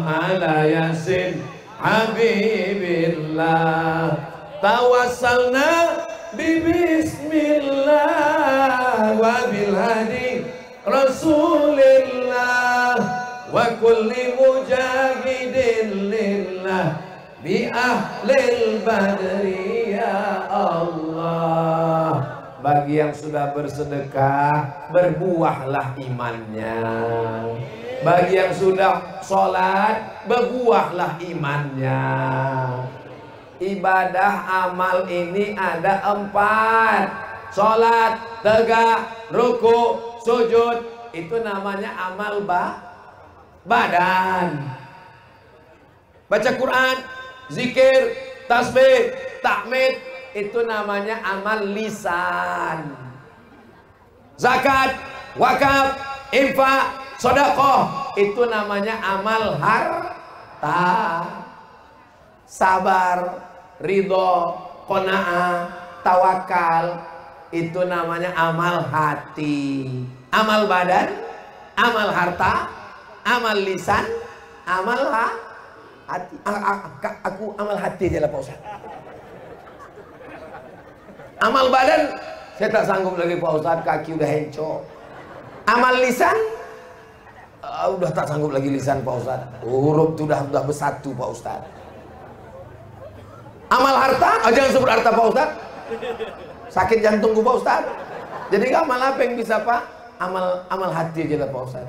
ala Yasin Habibillah. Tawassalna bismillah wa bil hadi Rasulillah wa kulli mujahidin lillah bi ahlil badri ya Allah. Bagi yang sudah bersedekah, berbuahlah imannya. Bagi yang sudah sholat, berbuahlah imannya. Ibadah amal ini ada 4. Sholat, tegak, ruku, sujud. Itu namanya amal badan. Baca Quran, zikir, tasbih, tahmid, itu namanya amal lisan. Zakat, wakaf, infak, sedekah, itu namanya amal harta. Sabar, ridho, qanaah, tawakal, itu namanya amal hati. Amal badan, amal harta, amal lisan, amal hati. Aku amal hati aja lah Pak Ustaz. Amal badan saya tak sanggup lagi Pak Ustaz, kaki udah hencok. Amal lisan udah tak sanggup lagi lisan Pak Ustaz. Huruf tuh udah bersatu Pak Ustaz. Amal harta, jangan sebut harta Pak Ustaz. Sakit jantungku Pak Ustaz. Jadi amal apa yang bisa Pak? Amal hati aja lah Pak Ustaz.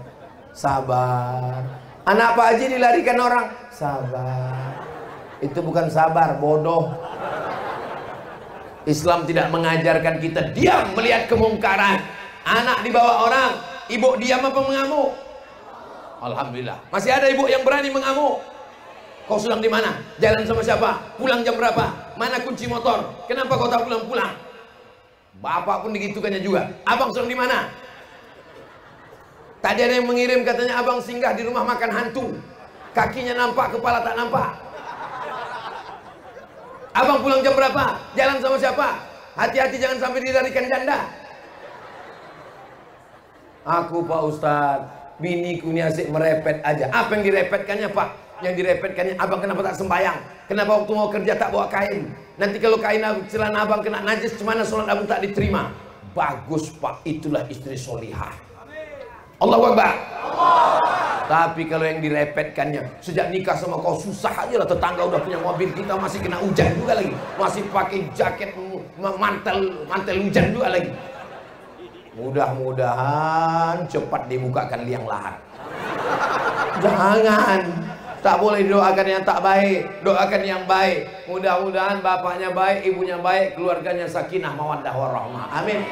Sabar. Anak Pak Haji dilarikan orang. Sabar. Itu bukan sabar, bodoh. Islam tidak mengajarkan kita diam melihat kemungkaran. Anak dibawa orang, ibu diam apa mengamuk? Alhamdulillah, masih ada ibu yang berani mengamuk. Kau sedang di mana? Jalan sama siapa? Pulang jam berapa? Mana kunci motor? Kenapa kau tak pulang-pulang? Bapak pun digitukannya juga. Abang sedang di mana? Tadi ada yang mengirim katanya abang singgah di rumah makan hantu. Kakinya nampak, kepala tak nampak. Abang pulang jam berapa? Jalan sama siapa? Hati-hati jangan sampai dilarikan janda. Aku Pak Ustadz, biniku ini asik merepet aja. Apa yang direpetkannya Pak? Yang direpetkannya abang kenapa tak sembahyang? Kenapa waktu mau kerja tak bawa kain? Nanti kalau kain celana abang kena najis, cemana sholat abang tak diterima? Bagus Pak, itulah istri solihah. Allahu Akbar. Tapi kalau yang direpetkannya, sejak nikah sama kau susah aja lah, tetangga udah punya mobil, kita masih kena hujan juga lagi, masih pakai jaket mantel hujan juga lagi. Mudah-mudahan cepat dibukakan liang lahat. Jangan, tak boleh doakan yang tak baik, doakan yang baik. Mudah-mudahan bapaknya baik, ibunya baik, keluarganya sakinah mawaddah warahmah. Amin.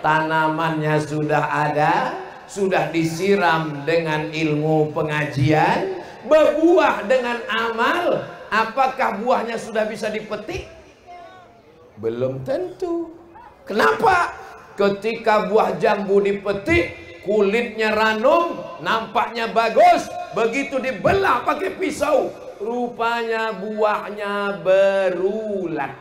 Tanamannya sudah ada, sudah disiram dengan ilmu pengajian, berbuah dengan amal. Apakah buahnya sudah bisa dipetik? Belum tentu. Kenapa? Ketika buah jambu dipetik, kulitnya ranum, nampaknya bagus. Begitu dibelah pakai pisau, rupanya buahnya berulat.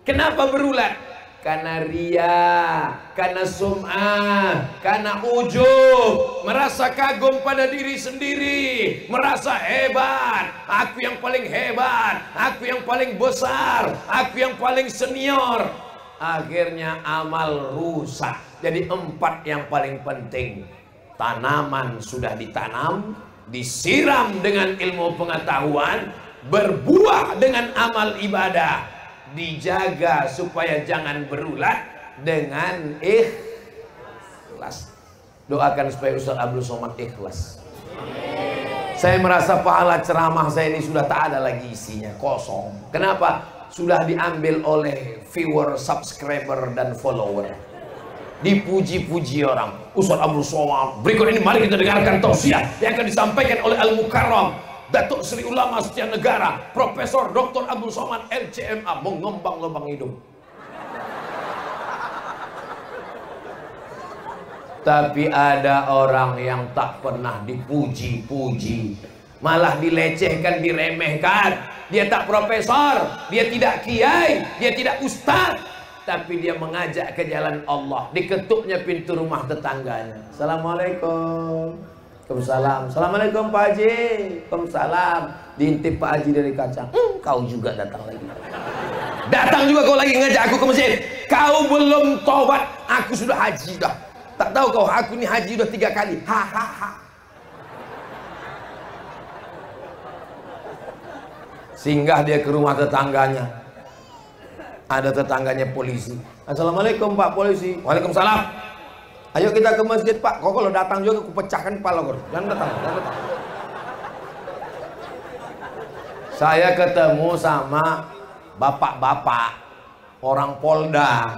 Kenapa berulat? Karena ria, karena sum'ah, karena ujub, merasa kagum pada diri sendiri, merasa hebat. Aku yang paling hebat, aku yang paling besar, aku yang paling senior. Akhirnya amal rusak. Jadi 4 yang paling penting. Tanaman sudah ditanam, disiram dengan ilmu pengetahuan, berbuah dengan amal ibadah, dijaga supaya jangan berulat dengan ikhlas. Doakan supaya Ustaz Abdul Somad ikhlas. Saya merasa pahala ceramah saya ini sudah tak ada lagi isinya, kosong. Kenapa? sudah diambil oleh viewer, subscriber, dan follower. Dipuji-puji orang. Ustaz Abdul Somad. Berikut ini mari kita dengarkan tausiah yang akan disampaikan oleh Al-Mukarram Datuk Seri Ulama Setia Negara Profesor Dr. Abdul Somad LCMA, mengembang lubang hidung. Tapi ada orang yang tak pernah dipuji-puji, malah dilecehkan, diremehkan. Dia tak profesor, dia tidak kiai, dia tidak ustaz, tapi dia mengajak ke jalan Allah. Diketuknya pintu rumah tetangganya. Assalamualaikum. Waalaikumsalam. Assalamualaikum Pak Haji. Waalaikumsalam. Diintip Pak Haji dari kaca. Kau juga datang lagi. Datang juga kau lagi ngajak aku ke masjid. Kau belum tobat, aku sudah haji dah. Tak tahu kau, aku ni haji udah 3 kali. Hahaha. Singgah dia ke rumah tetangganya. Ada tetangganya polisi. Assalamualaikum Pak Polisi. Waalaikumsalam. Ayo kita ke masjid Pak. Kau kalau datang juga aku pecahkan kepala kau. Jangan datang, jangan datang. Saya ketemu sama bapak-bapak orang Polda.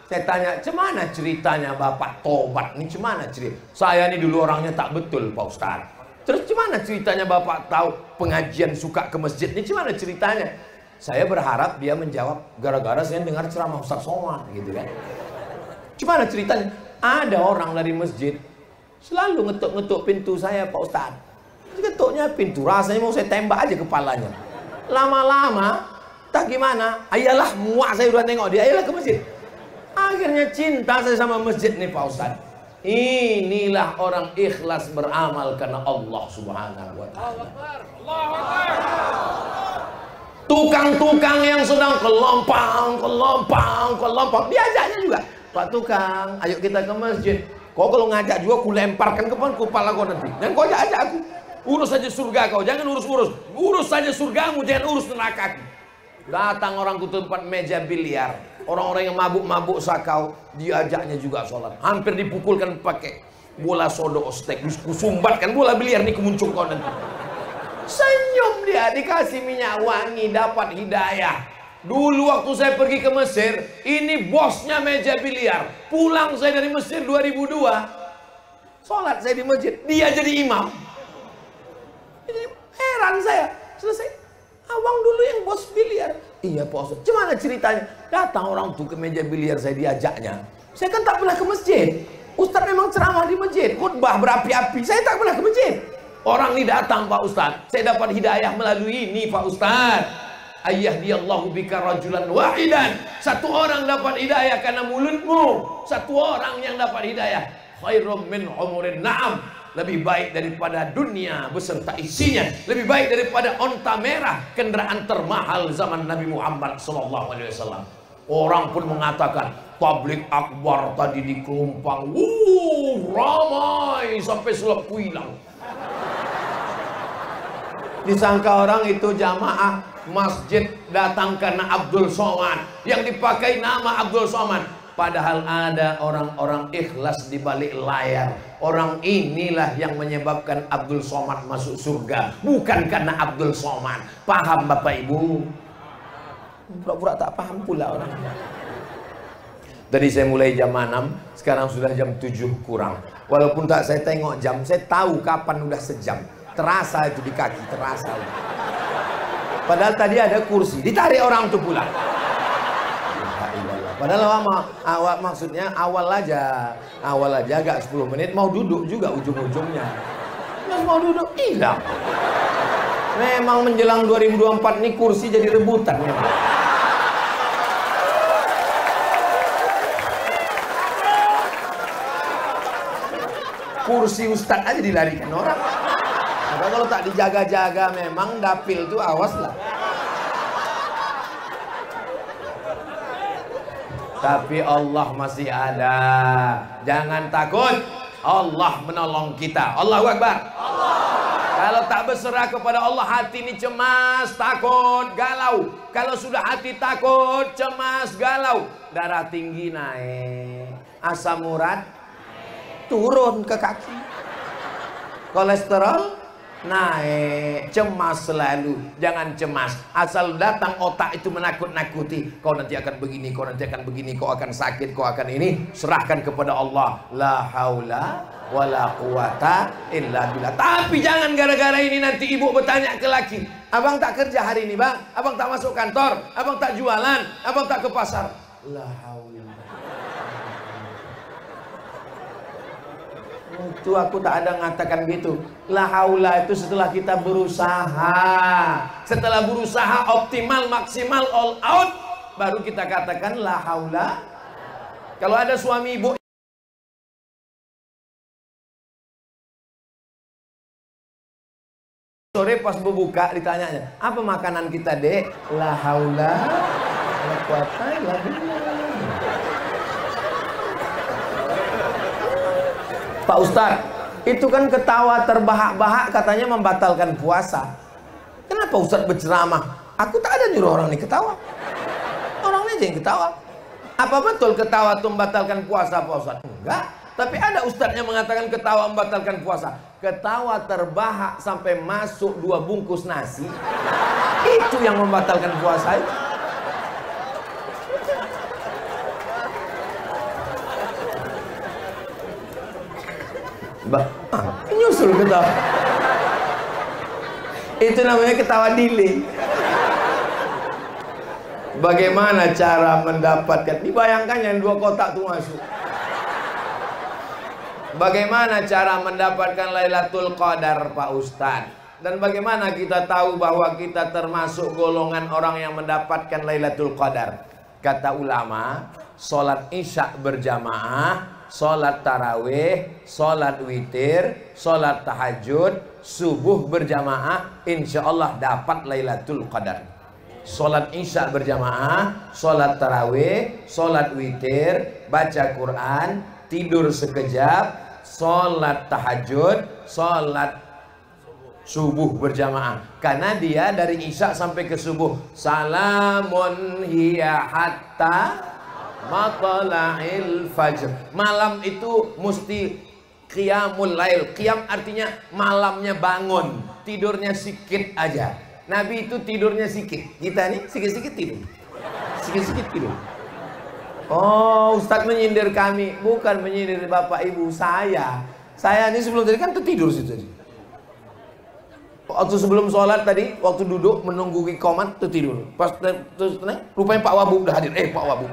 Saya tanya, cemana ceritanya Bapak tobat? Ini cemana cerita? Saya ini dulu orangnya tak betul Pak Ustadz. Terus cemana ceritanya Bapak tahu pengajian suka ke masjid? Ini cemana ceritanya? Saya berharap dia menjawab, gara-gara saya dengar ceramah Ustadz Somad gitu kan. Cemana ceritanya? Ada orang dari masjid selalu ngetuk-ngetuk pintu saya Pak Ustadz. Ketuknya pintu, rasanya mau saya tembak aja kepalanya. Lama-lama, tak gimana? Ayalah, muak saya udah tengok dia, ayolah ke masjid. Akhirnya cinta saya sama masjid nih Pak Ustadz. Inilah orang ikhlas beramal karena Allah Subhanahu wa Ta'ala. Tukang-tukang yang sedang kelompang, diajaknya juga. Pak Tukang, ayo kita ke masjid. Kau kalau ngajak juga aku lemparkan ke kepala kau nanti. Dan kau ajak aku. Urus saja surga kau, jangan urus-urus. Urus saja surgamu, jangan urus neraka. Datang orang ke tempat meja biliar. Orang-orang yang mabuk-mabuk sakau, diajaknya juga sholat. Hampir dipukulkan pakai bola sodo ostek. Kusumbatkan bola biliar nih kemuncul kau nanti. Senyum dia, dikasih minyak wangi, dapat hidayah. Dulu waktu saya pergi ke Mesir, ini bosnya meja biliar. Pulang saya dari Mesir 2002. Sholat saya di masjid, dia jadi imam. Jadi heran saya. Selesai. Abang dulu yang bos biliar. Iya Pak Ustadz. Gimana ceritanya? Datang orang tuh ke meja biliar, saya diajaknya. Saya kan tak pernah ke masjid. Ustadz memang ceramah di masjid, khutbah berapi-api. Saya tak pernah ke masjid. Orang ini datang Pak Ustadz. Saya dapat hidayah melalui ini Pak Ustadz. Ayyahdiyallahu bika rajulan wahidan. Satu orang dapat hidayah karena mulutmu. Satu orang yang dapat hidayah. Khairum min umurin na'am. Lebih baik daripada dunia beserta isinya, lebih baik daripada onta merah, kendaraan termahal zaman Nabi Muhammad SAW. Orang pun mengatakan tablik akbar tadi di Kelumpang, ramai sampai Sulap Kuilang. Disangka orang itu jamaah masjid datang karena Abdul Somad, yang dipakai nama Abdul Somad. Padahal ada orang-orang ikhlas di balik layar. Orang inilah yang menyebabkan Abdul Somad masuk surga, bukan karena Abdul Somad. Paham Bapak Ibu? Pura-pura tak paham pula orang. Tadi saya mulai jam 6, sekarang sudah jam 7 kurang. Walaupun tak saya tengok jam, saya tahu kapan udah sejam. Terasa itu di kaki, terasa. Padahal tadi ada kursi, ditarik orang itu pulang. Padahal awal maksudnya awal aja agak 10 menit mau duduk juga ujung-ujungnya. Terus mau duduk hilang. Memang menjelang 2024 ini kursi jadi rebutan memang. Kursi ustadz aja dilarikan orang. Maka kalau tak dijaga-jaga memang dapil tuh awas lah. Tapi Allah masih ada. Jangan takut. Allah menolong kita. Allahu Akbar. Allah. Kalau tak berserah kepada Allah, hati ini cemas, takut, galau. Kalau sudah hati takut, cemas, galau, darah tinggi naik, asam urat turun ke kaki, kolesterol naik, cemas selalu. Jangan cemas, asal datang otak itu menakut-nakuti, kau nanti akan begini, kau nanti akan begini, kau akan sakit, kau akan ini, serahkan kepada Allah. La haula wala quwata illa billah. Tapi jangan gara-gara ini nanti ibu bertanya ke laki, abang tak kerja hari ini bang, abang tak masuk kantor, abang tak jualan, abang tak ke pasar. La haula. Itu aku tak ada mengatakan gitu. La haula itu setelah kita berusaha. Setelah berusaha optimal, maksimal, all out, baru kita katakan la haula. Kalau ada suami ibu sore pas berbuka ditanyanya, apa makanan kita dek? La haula wala quwata illa billah. Pak Ustadz, itu kan ketawa terbahak-bahak katanya membatalkan puasa. Kenapa Ustadz berceramah? Aku tak ada nyuruh orang ini ketawa. Orangnya aja yang ketawa. Apa betul ketawa itu membatalkan puasa Pak Ustadz? Enggak. Tapi ada Ustadz yang mengatakan ketawa membatalkan puasa. Ketawa terbahak sampai masuk 2 bungkus nasi, itu yang membatalkan puasa itu. Nyusul ketawa. Itu namanya ketawa delay. Bagaimana cara mendapatkan? Dibayangkan yang 2 kotak itu masuk. Bagaimana cara mendapatkan Lailatul Qadar Pak Ustadz? Dan bagaimana kita tahu bahwa kita termasuk golongan orang yang mendapatkan Lailatul Qadar? Kata ulama, sholat isya berjamaah, sholat tarawih, sholat witir, sholat tahajud, subuh berjamaah, insya Allah dapat Lailatul Qadar. Sholat isya berjamaah, sholat tarawih, sholat witir, baca Quran, tidur sekejap, sholat tahajud, sholat subuh berjamaah. Karena dia dari isya sampai ke subuh, salamun hiya hatta matla'il fajr. Malam itu mesti qiyamul lail. Qiyam artinya malamnya bangun, tidurnya sikit aja. Nabi itu tidurnya sikit. Kita nih sikit-sikit tidur, sikit-sikit tidur. Oh, Ustadz menyindir kami. Bukan menyindir bapak ibu saya. Saya ini sebelum tadi kan tertidur situ. Waktu sebelum sholat tadi, waktu duduk menunggu iqamat tertidur. Pas terus rupanya Pak Wabu udah hadir. Pak Wabu.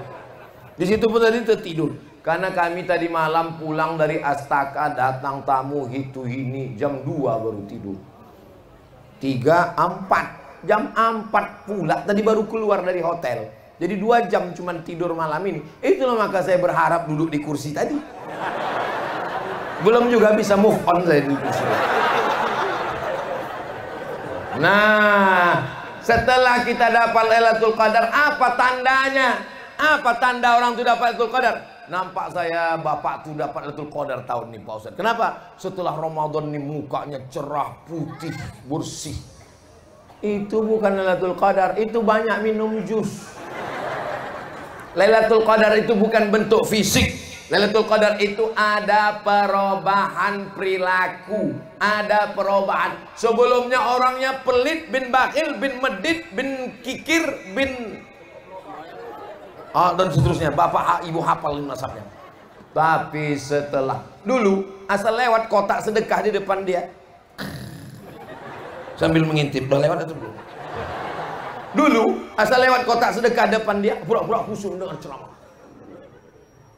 Di situ pun tadi tertidur. Karena kami tadi malam pulang dari Astaka, datang tamu itu ini jam 2 baru tidur. 3, 4. Jam 4 pula tadi baru keluar dari hotel. Jadi 2 jam cuman tidur malam ini. Itulah maka saya berharap duduk di kursi tadi. Belum juga bisa move on saya di kursi. Nah, setelah kita dapat Lailatul Qadar, apa tandanya? Apa tanda orang itu dapat Lailatul Qadar? Nampak saya bapak tuh dapat Lailatul Qadar tahun ini Pak Ustadz. Kenapa? Setelah Ramadan ini mukanya cerah, putih, bersih. Itu bukan Lailatul Qadar, itu banyak minum jus. Lailatul Qadar itu bukan bentuk fisik. Lailatul Qadar itu ada perubahan perilaku, ada perubahan. Sebelumnya orangnya pelit, bin bakhil, bin medit, bin kikir, bin dan seterusnya. Bapak ibu hafal nasabnya. Tapi setelah dulu asal lewat kotak sedekah di depan dia sambil mengintip, udah lewat atau belum? Dulu asal lewat kotak sedekah depan dia pura-pura khusyuk dengan ceramah.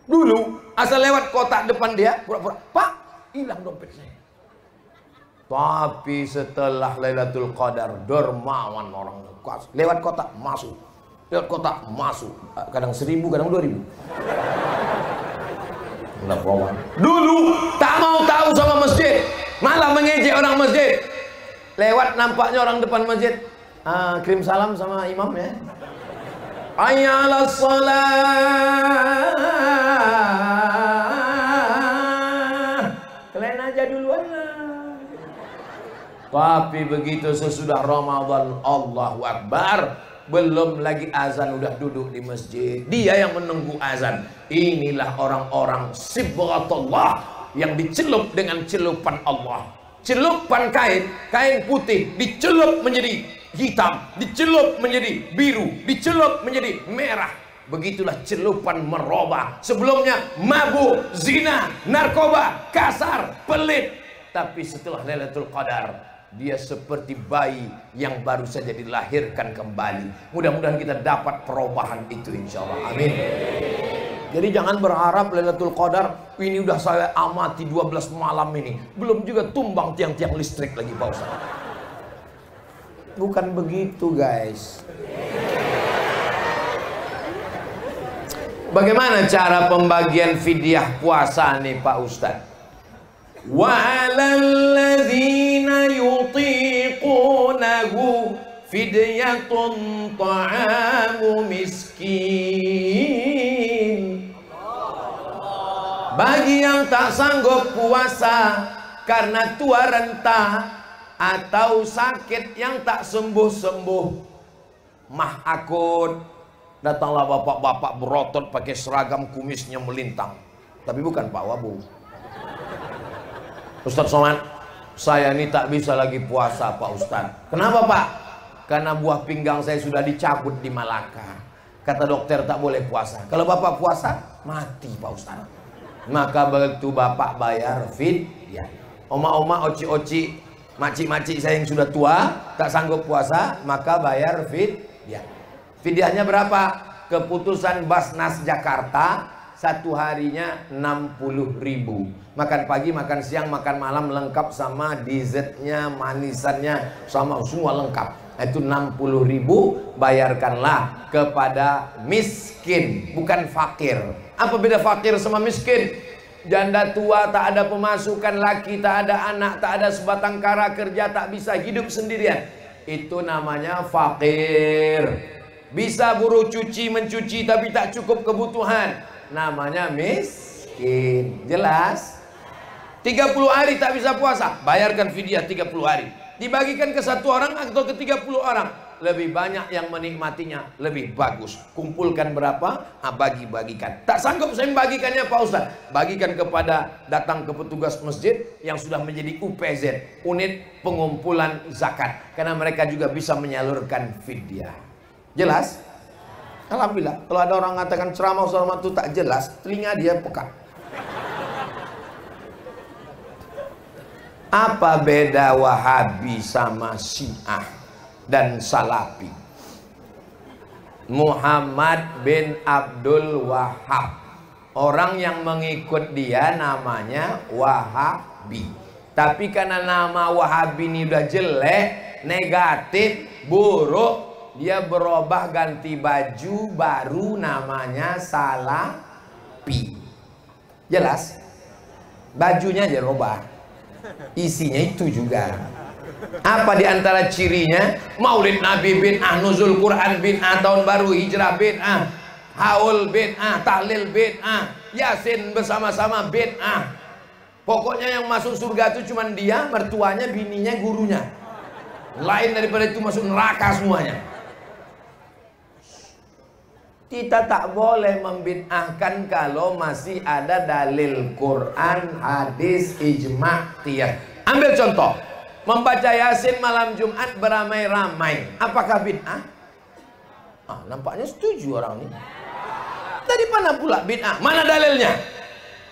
Dulu asal lewat kotak depan dia pura-pura, Pak, hilang dompet saya. Tapi setelah Lailatul Qadar, dermawan orang. Lewat kotak masuk, lewat kotak masuk. Kadang 1000, kadang 2000. Dulu tak mau tahu sama masjid, malah mengejek orang masjid. Lewat nampaknya orang depan masjid, kirim salam sama imam ya. Hayya 'alas shalah. Kalian aja duluan lah. Tapi begitu sesudah Ramadan, Allahu Akbar, belum lagi azan udah duduk di masjid. Dia yang menunggu azan. Inilah orang-orang sibghatullah yang dicelup dengan celupan Allah. celupan kain putih dicelup menjadi hitam, dicelup menjadi biru, dicelup menjadi merah. Begitulah celupan merubah. Sebelumnya mabuk, zina, narkoba, kasar, pelit. Tapi setelah Lailatul Qadar, dia seperti bayi yang baru saja dilahirkan kembali. Mudah-mudahan kita dapat perubahan itu, insya Allah. Amin. Jadi jangan berharap Lailatul Qadar ini udah saya amati 12 malam ini, belum juga tumbang tiang-tiang listrik lagi, Pak Ustaz. Bukan begitu, guys. Bagaimana cara pembagian fidyah puasa nih, Pak Ustaz? Wa 'alal ladzina yutiqunahu fidyatun ta'amu miskin. Bagi yang tak sanggup puasa karena tua renta atau sakit yang tak sembuh-sembuh, mah akut. Datanglah bapak-bapak berotot pakai seragam, kumisnya melintang. Tapi bukan Pak Wabu. Ustaz Somad, saya ini tak bisa lagi puasa, Pak Ustaz. Kenapa, Pak? Karena buah pinggang saya sudah dicabut di Malaka. Kata dokter tak boleh puasa. Kalau bapak puasa, mati, Pak Ustaz. Maka begitu bapak bayar fidyah. Oma-oma, oci-oci, makcik-makcik saya yang sudah tua, tak sanggup puasa, maka bayar fidyah. Fidyahnya berapa? Keputusan Basnas Jakarta, satu harinya 60.000. Makan pagi, makan siang, makan malam lengkap sama dessertnya, manisannya, sama semua lengkap. Itu 60.000, bayarkanlah kepada miskin, bukan fakir. Apa beda fakir sama miskin? Janda tua, tak ada pemasukan, laki tak ada anak, tak ada sebatang kara kerja, tak bisa hidup sendirian. Itu namanya fakir. Bisa buruh cuci mencuci tapi tak cukup kebutuhan, namanya miskin. Jelas? 30 hari tak bisa puasa, bayarkan fidyah 30 hari. Dibagikan ke satu orang atau ke 30 orang, lebih banyak yang menikmatinya, lebih bagus. Kumpulkan berapa? Bagi-bagikan. Tak sanggup saya membagikannya, Pak Ustaz, bagikan kepada, datang ke petugas masjid yang sudah menjadi UPZ, unit pengumpulan zakat, karena mereka juga bisa menyalurkan fidyah. Jelas? Alhamdulillah. Kalau ada orang mengatakan ceramah itu tak jelas, telinga dia peka. Apa beda Wahabi sama Syiah dan Salafi? Muhammad bin Abdul Wahab, orang yang mengikut dia namanya Wahabi. Tapi karena nama Wahabi ini udah jelek, negatif, buruk, dia berubah ganti baju baru namanya Salafi. Jelas? Bajunya aja rubah, isinya itu juga. Apa diantara cirinya? Maulid Nabi bid'ah, nuzul Quran bid'ah, tahun baru hijrah bid'ah, haul bid'ah, tahlil bid'ah, Yasin bersama-sama bid'ah. Pokoknya yang masuk surga itu cuma dia, mertuanya, bininya, gurunya. Lain daripada itu masuk neraka semuanya. Kita tak boleh membid'ahkan kalau masih ada dalil Quran, hadis, ijma', qiyas. Ambil contoh, membaca Yasin malam Jumat beramai-ramai, apakah bid'ah? Nampaknya setuju orang ini. Dari mana pula bid'ah? Mana dalilnya?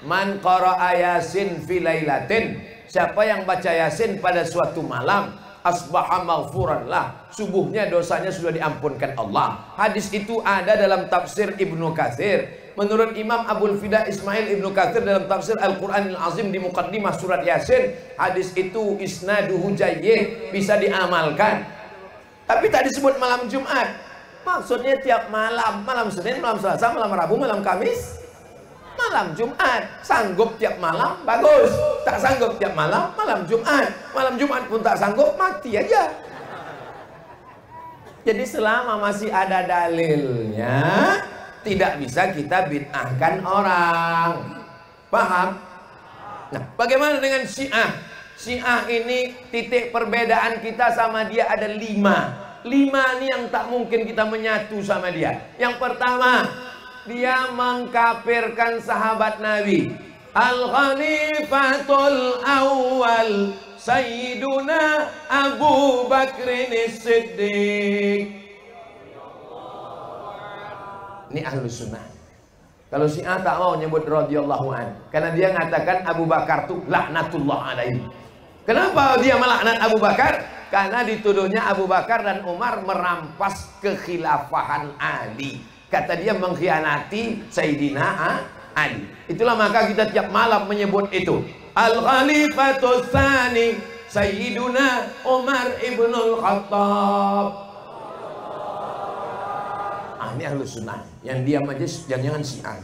Man qara'a Yasin fi lailatin, siapa yang baca Yasin pada suatu malam, asbaha maghfuran lah, subuhnya dosanya sudah diampunkan Allah. Hadis itu ada dalam tafsir Ibnu Katsir. Menurut Imam Abul Fida Ismail Ibnu Katsir dalam tafsir Al-Quranil Azim di muqaddimah surat Yasin, hadis itu isnaduhu jayyid, bisa diamalkan. Tapi tak disebut malam Jumat. Maksudnya tiap malam, malam Senin, malam Selasa, malam Rabu, malam Kamis, malam Jumat. Sanggup tiap malam, bagus. Tak sanggup tiap malam, malam Jumat. Malam Jumat pun tak sanggup, mati aja. Jadi selama masih ada dalilnya, tidak bisa kita bid'ahkan orang. Paham? Nah, bagaimana dengan Syiah? Syiah ini titik perbedaan kita sama dia ada 5. 5 ini yang tak mungkin kita menyatu sama dia. Yang pertama, dia mengkafirkan sahabat Nabi. Al-Khalifatul Awwal Sayyiduna Abu Bakrin Siddiq. Ini Ahlus Sunnah. Kalau Syiah tak mau nyebut radhiyallahu an, karena dia mengatakan Abu Bakar tuh laknatullah alaihi. Kenapa dia melaknat Abu Bakar? Karena dituduhnya Abu Bakar dan Umar merampas kekhilafahan Ali. Kata dia mengkhianati Sayyidina Ali. Itulah maka kita tiap malam menyebut itu. Al-Khalifatus Tsani Sayyiduna Umar ibnul Khattab. Ini Ahlus Sunnah. Yang dia majelis jangan Syiah.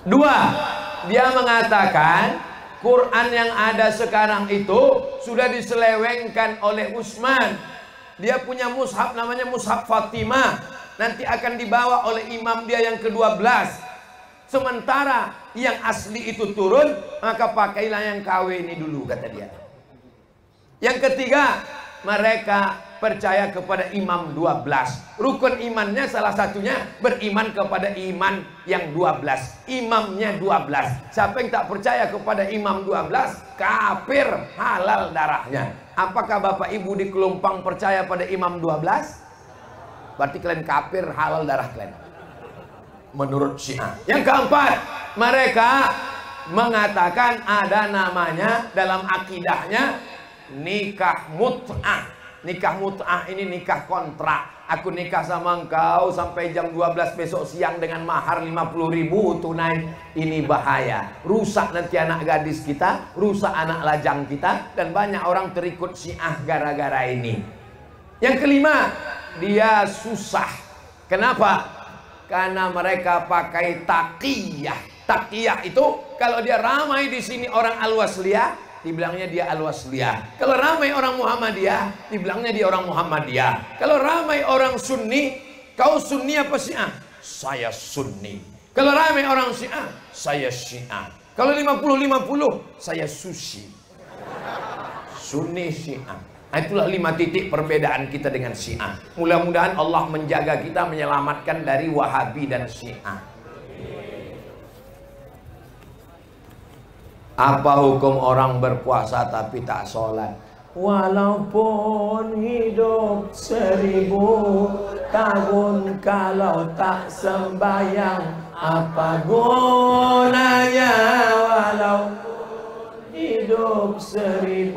Dua, dia mengatakan Quran yang ada sekarang itu sudah diselewengkan oleh Utsman. Dia punya mushaf namanya mushaf Fatimah. Nanti akan dibawa oleh imam dia yang ke-12. Sementara yang asli itu turun, maka pakailah yang KW ini dulu, kata dia. Yang ketiga, mereka percaya kepada imam 12. Rukun imannya salah satunya beriman kepada iman yang 12. Imamnya 12. Siapa yang tak percaya kepada imam 12, kafir, halal darahnya. Apakah Bapak Ibu di Kelumpang percaya pada imam 12? Berarti kalian kafir, halal darah kalian. Menurut Syiah. Yang keempat, mereka mengatakan ada namanya dalam akidahnya nikah mut'ah. Nikah mut'ah ini nikah kontrak. Aku nikah sama engkau sampai jam 12 besok siang dengan mahar 50.000 tunai. Ini bahaya. Rusak nanti anak gadis kita, rusak anak lajang kita, dan banyak orang terikut Syiah gara-gara ini. Yang kelima, dia susah. Kenapa? Karena mereka pakai taqiyah. Taqiyah itu kalau dia ramai di sini orang Al-Wasliyah, dibilangnya dia Al-Wasliyah. Kalau ramai orang Muhammadiyah, dibilangnya dia orang Muhammadiyah. Kalau ramai orang Sunni, kau Sunni apa Syiah? Saya Sunni. Kalau ramai orang Syiah, saya Syiah. Kalau 50-50, saya Susi. Sunni Syiah. Itulah 5 titik perbedaan kita dengan Syiah. Mudah-mudahan Allah menjaga kita, menyelamatkan dari Wahabi dan Syiah. Apa hukum orang berpuasa tapi tak sholat? Walaupun hidup 1000 tahun, kalau tak sembahyang apa gunanya? Walaupun hidup 1000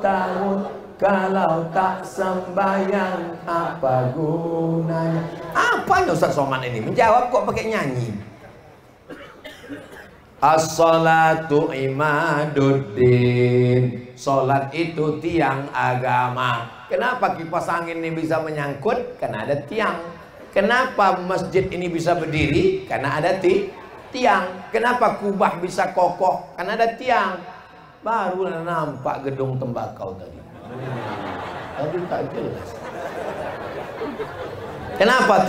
tahun, kalau tak sembahyang apa gunanya? Apa Ustaz Somad ini? Menjawab kok pakai nyanyi. As-salatu imaduddin. Salat itu tiang agama. Kenapa kipas angin ini bisa menyangkut? Karena ada tiang. Kenapa masjid ini bisa berdiri? Karena ada tiang. Kenapa kubah bisa kokoh? Karena ada tiang. Baru nampak gedung tembakau tadi. Tadi tak jelas. Kenapa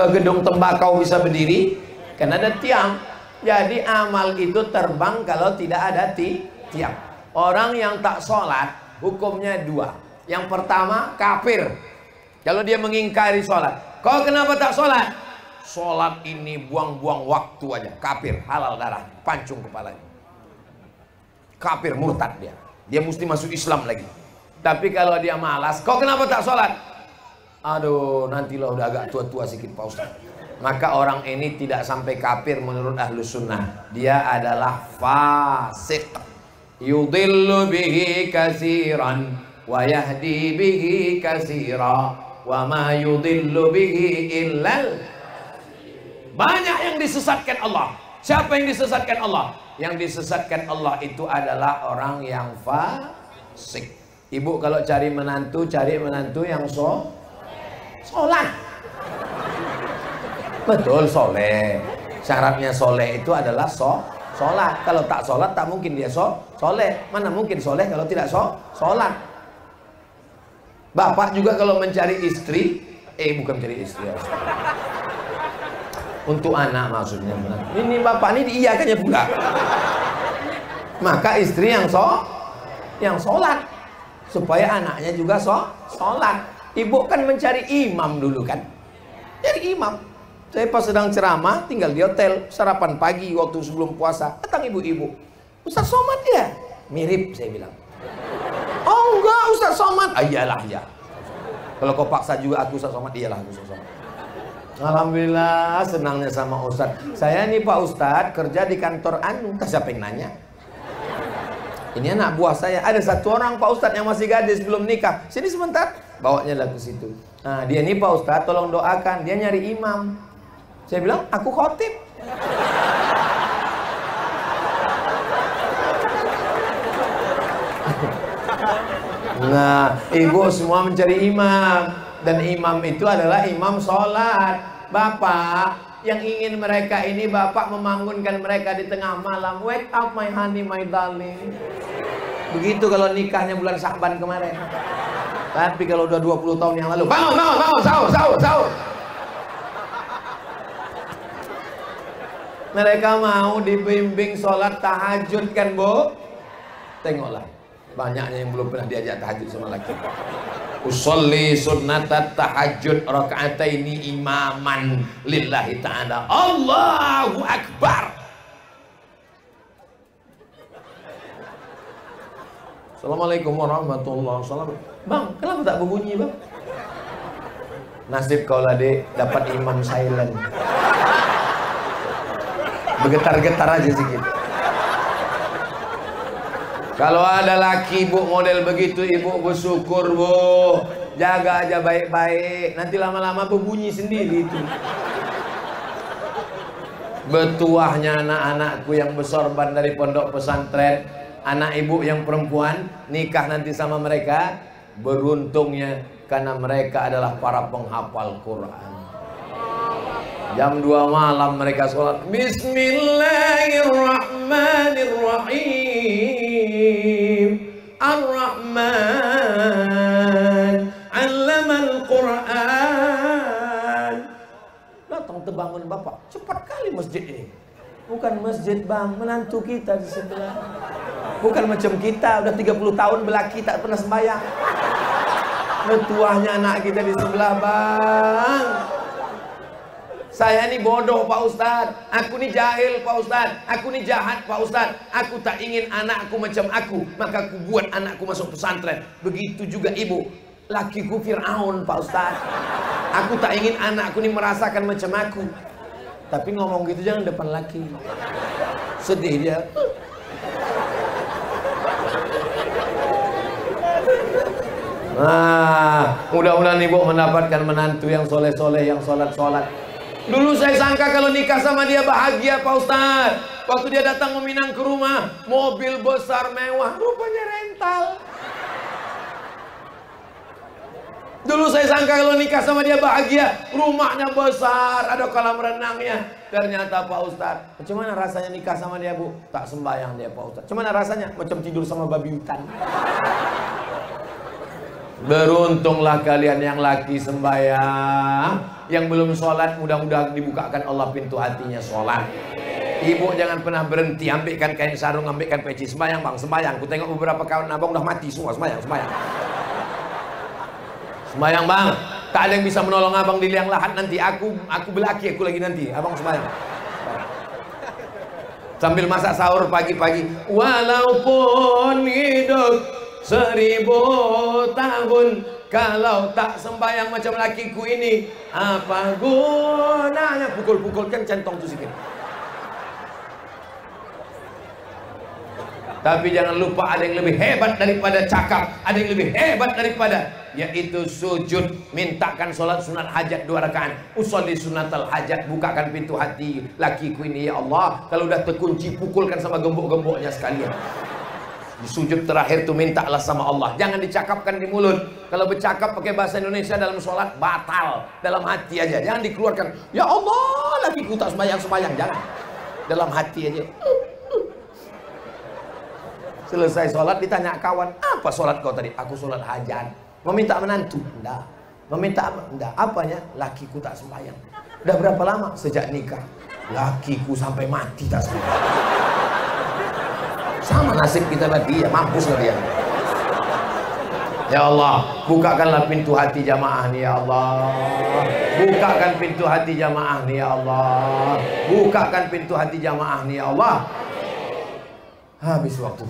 gedung tembakau bisa berdiri? Karena ada tiang. Jadi amal itu terbang kalau tidak ada tiang. Orang yang tak sholat hukumnya 2. Yang pertama kafir. Kalau dia mengingkari sholat. Kau kenapa tak sholat? Sholat ini buang-buang waktu aja. Kafir, halal darah, pancung kepalanya. Kafir, murtad dia. Dia mesti masuk Islam lagi. Tapi kalau dia malas, kau kenapa tak sholat? Aduh, nantilah udah agak tua-tua sedikit Pak Ustaz. Maka orang ini tidak sampai kafir menurut Ahlus Sunnah. Dia adalah fasik. Yudillu bihi kasiran wa yahdi bihi kasira wa ma yudillu bihi illal. Banyak yang disesatkan Allah. Siapa yang disesatkan Allah? Yang disesatkan Allah itu adalah orang yang fasik. Ibu kalau cari menantu yang sholat. Betul, soleh. Syaratnya soleh itu adalah sholat. Kalau tak sholat, tak mungkin dia soleh. Mana mungkin soleh kalau tidak sholat. Bapak juga kalau mencari istri, bukan mencari istri, untuk anak maksudnya. Ini bapak ini diiyakannya pula. Maka istri yang sholat, supaya anaknya juga sholat. Ibu kan mencari imam dulu kan, cari imam. Saya pas sedang ceramah, tinggal di hotel, sarapan pagi waktu sebelum puasa, datang ibu-ibu. Ustaz Somad ya? Mirip, saya bilang. Oh enggak Ustaz Somad. Iyalah ya. Kalau kau paksa juga aku Ustaz Somad, iyalah aku Ustaz Somad. Alhamdulillah senangnya sama Ustaz. Saya nih Pak Ustaz kerja di kantor anu. Siapa yang nanya? Ini anak buah saya. Ada satu orang Pak Ustaz yang masih gadis belum nikah. Sini sebentar. Bawanya lah ke situ. Nah dia nih Pak Ustaz tolong doakan. Dia nyari imam. Saya bilang aku khotib. Nah, ibu semua mencari imam. Dan imam itu adalah imam sholat. Bapak yang ingin mereka ini, Bapak membangunkan mereka di tengah malam. Wake up my honey, my darling. Begitu kalau nikahnya bulan Sya'ban kemarin. Tapi kalau udah 20 tahun yang lalu, bangun, bangun, bangun, sahur, sahur, sahur. Mereka mau dibimbing sholat tahajud kan Bu? Tengoklah. Banyaknya yang belum pernah diajak tahajud sama laki. Usolli sunnatat tahajud raka'ataini imaman lillahi ta'ala. Allahu Akbar. Assalamualaikum warahmatullahi wabarakatuh. Bang, kenapa tak berbunyi bang? Nasib kau lah dek, dapat imam silent. Bergetar-getar aja sedikit. Kalau ada laki bu model begitu, ibu bersyukur bu, jaga aja baik-baik. Nanti lama-lama berbunyi sendiri itu. Betuahnya anak-anakku yang bersorban dari pondok pesantren, anak ibu yang perempuan nikah nanti sama mereka, beruntungnya karena mereka adalah para penghafal Quran. Jam 2 malam mereka sholat. Bismillahirrahmanirrahim. Ar-Rahman 'allamal Quran. Datang terbangun bapak. Cepat kali masjid ini. Bukan masjid bang, menantu kita di sebelah. Bukan macam kita, udah 30 tahun belaki tak pernah sembahyang. Metuahnya anak kita di sebelah bang. Saya ini bodoh Pak Ustadz, aku ini jahil Pak Ustadz, aku ini jahat Pak Ustadz. Aku tak ingin anakku macam aku, maka aku buat anakku masuk pesantren. Begitu juga ibu, lakiku Fir'aun Pak Ustadz. Aku tak ingin anakku ini merasakan macam aku. Tapi ngomong gitu jangan depan laki. Sedih dia. Nah, mudah-mudahan ibu mendapatkan menantu yang soleh-soleh, yang sholat-sholat. Dulu saya sangka kalau nikah sama dia bahagia Pak Ustadz. Waktu dia datang meminang ke rumah, mobil besar mewah, rupanya rental. Dulu saya sangka kalau nikah sama dia bahagia, rumahnya besar, ada kolam renangnya. Ternyata Pak Ustadz, macam mana rasanya nikah sama dia bu? Tak sembahyang dia Pak Ustadz. Macam mana rasanya? Macam tidur sama babi hutan. Beruntunglah kalian yang laki sembahyang, yang belum sholat mudah-mudahan dibukakan Allah pintu hatinya sholat. Ibu jangan pernah berhenti, ambilkan kain sarung, ambilkan peci, sembahyang bang, sembahyang. Ku tengok beberapa kawan abang udah mati semua, sembahyang, sembahyang. Sembahyang bang, tak ada yang bisa menolong abang di liang lahat nanti. Aku belaki, aku lagi nanti, abang sembahyang. Sambil masak sahur pagi-pagi, walaupun hidup 1000 tahun, kalau tak sembahyang macam lakiku ini, apa gunanya? Pukul-pukulkan centong tu sikit. Tapi jangan lupa ada yang lebih hebat daripada cakap, ada yang lebih hebat daripada, yaitu sujud. Mintakan sholat sunat hajat 2 rakaat. Usolli sunatal hajat, bukakan pintu hati lakiku ini ya Allah. Kalau udah terkunci, pukulkan sama gembok-gemboknya sekalian. Di sujud terakhir tuh mintalah sama Allah, jangan dicakapkan di mulut. Kalau bercakap pakai bahasa Indonesia dalam sholat batal, dalam hati aja, jangan dikeluarkan. Ya Allah, lakiku tak sembahyang, jangan. Dalam hati aja. Selesai sholat ditanya kawan, apa sholat kau tadi? Aku sholat hajat. Meminta menantu? Enggak. Meminta apa? Enggak. Apanya? Lakiku tak sembahyang. Udah berapa lama? Sejak nikah. Lakiku sampai mati tak sembahyang. Sama nasib kita tadi ya, mampus lah dia. Ya Allah, bukakanlah pintu hati jamaah nih ya Allah. Bukakan pintu hati jamaah nih ya Allah. Bukakan pintu hati jamaah nih ya Allah. Habis waktu.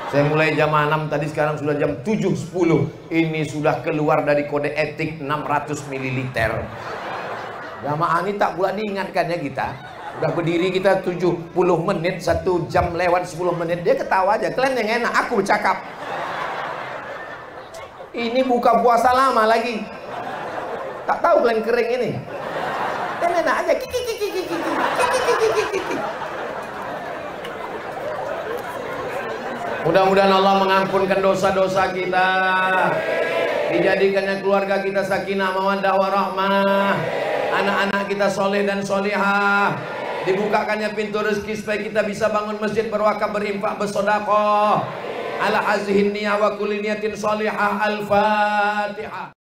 Saya mulai jam 6 tadi, sekarang sudah jam 7.10. Ini sudah keluar dari kode etik 600 ml. Jamaah ini tak pula diingatkan ya kita. Udah berdiri kita 70 menit, 1 jam lewat 10 menit. Dia ketawa aja, kalian yang enak, aku bercakap. Ini buka puasa lama lagi. Tak tahu kalian kering ini. Dan enak aja. Mudah-mudahan Allah mengampunkan dosa-dosa kita, dijadikannya keluarga kita sakinah mawaddah warahmah, anak-anak kita soleh dan solihah, dibukakannya pintu rezeki supaya kita bisa bangun masjid, berwakaf, berinfak, bersedekah. Ala hazihin niyah wa kulli niyatin solihah. Al-Fatihah.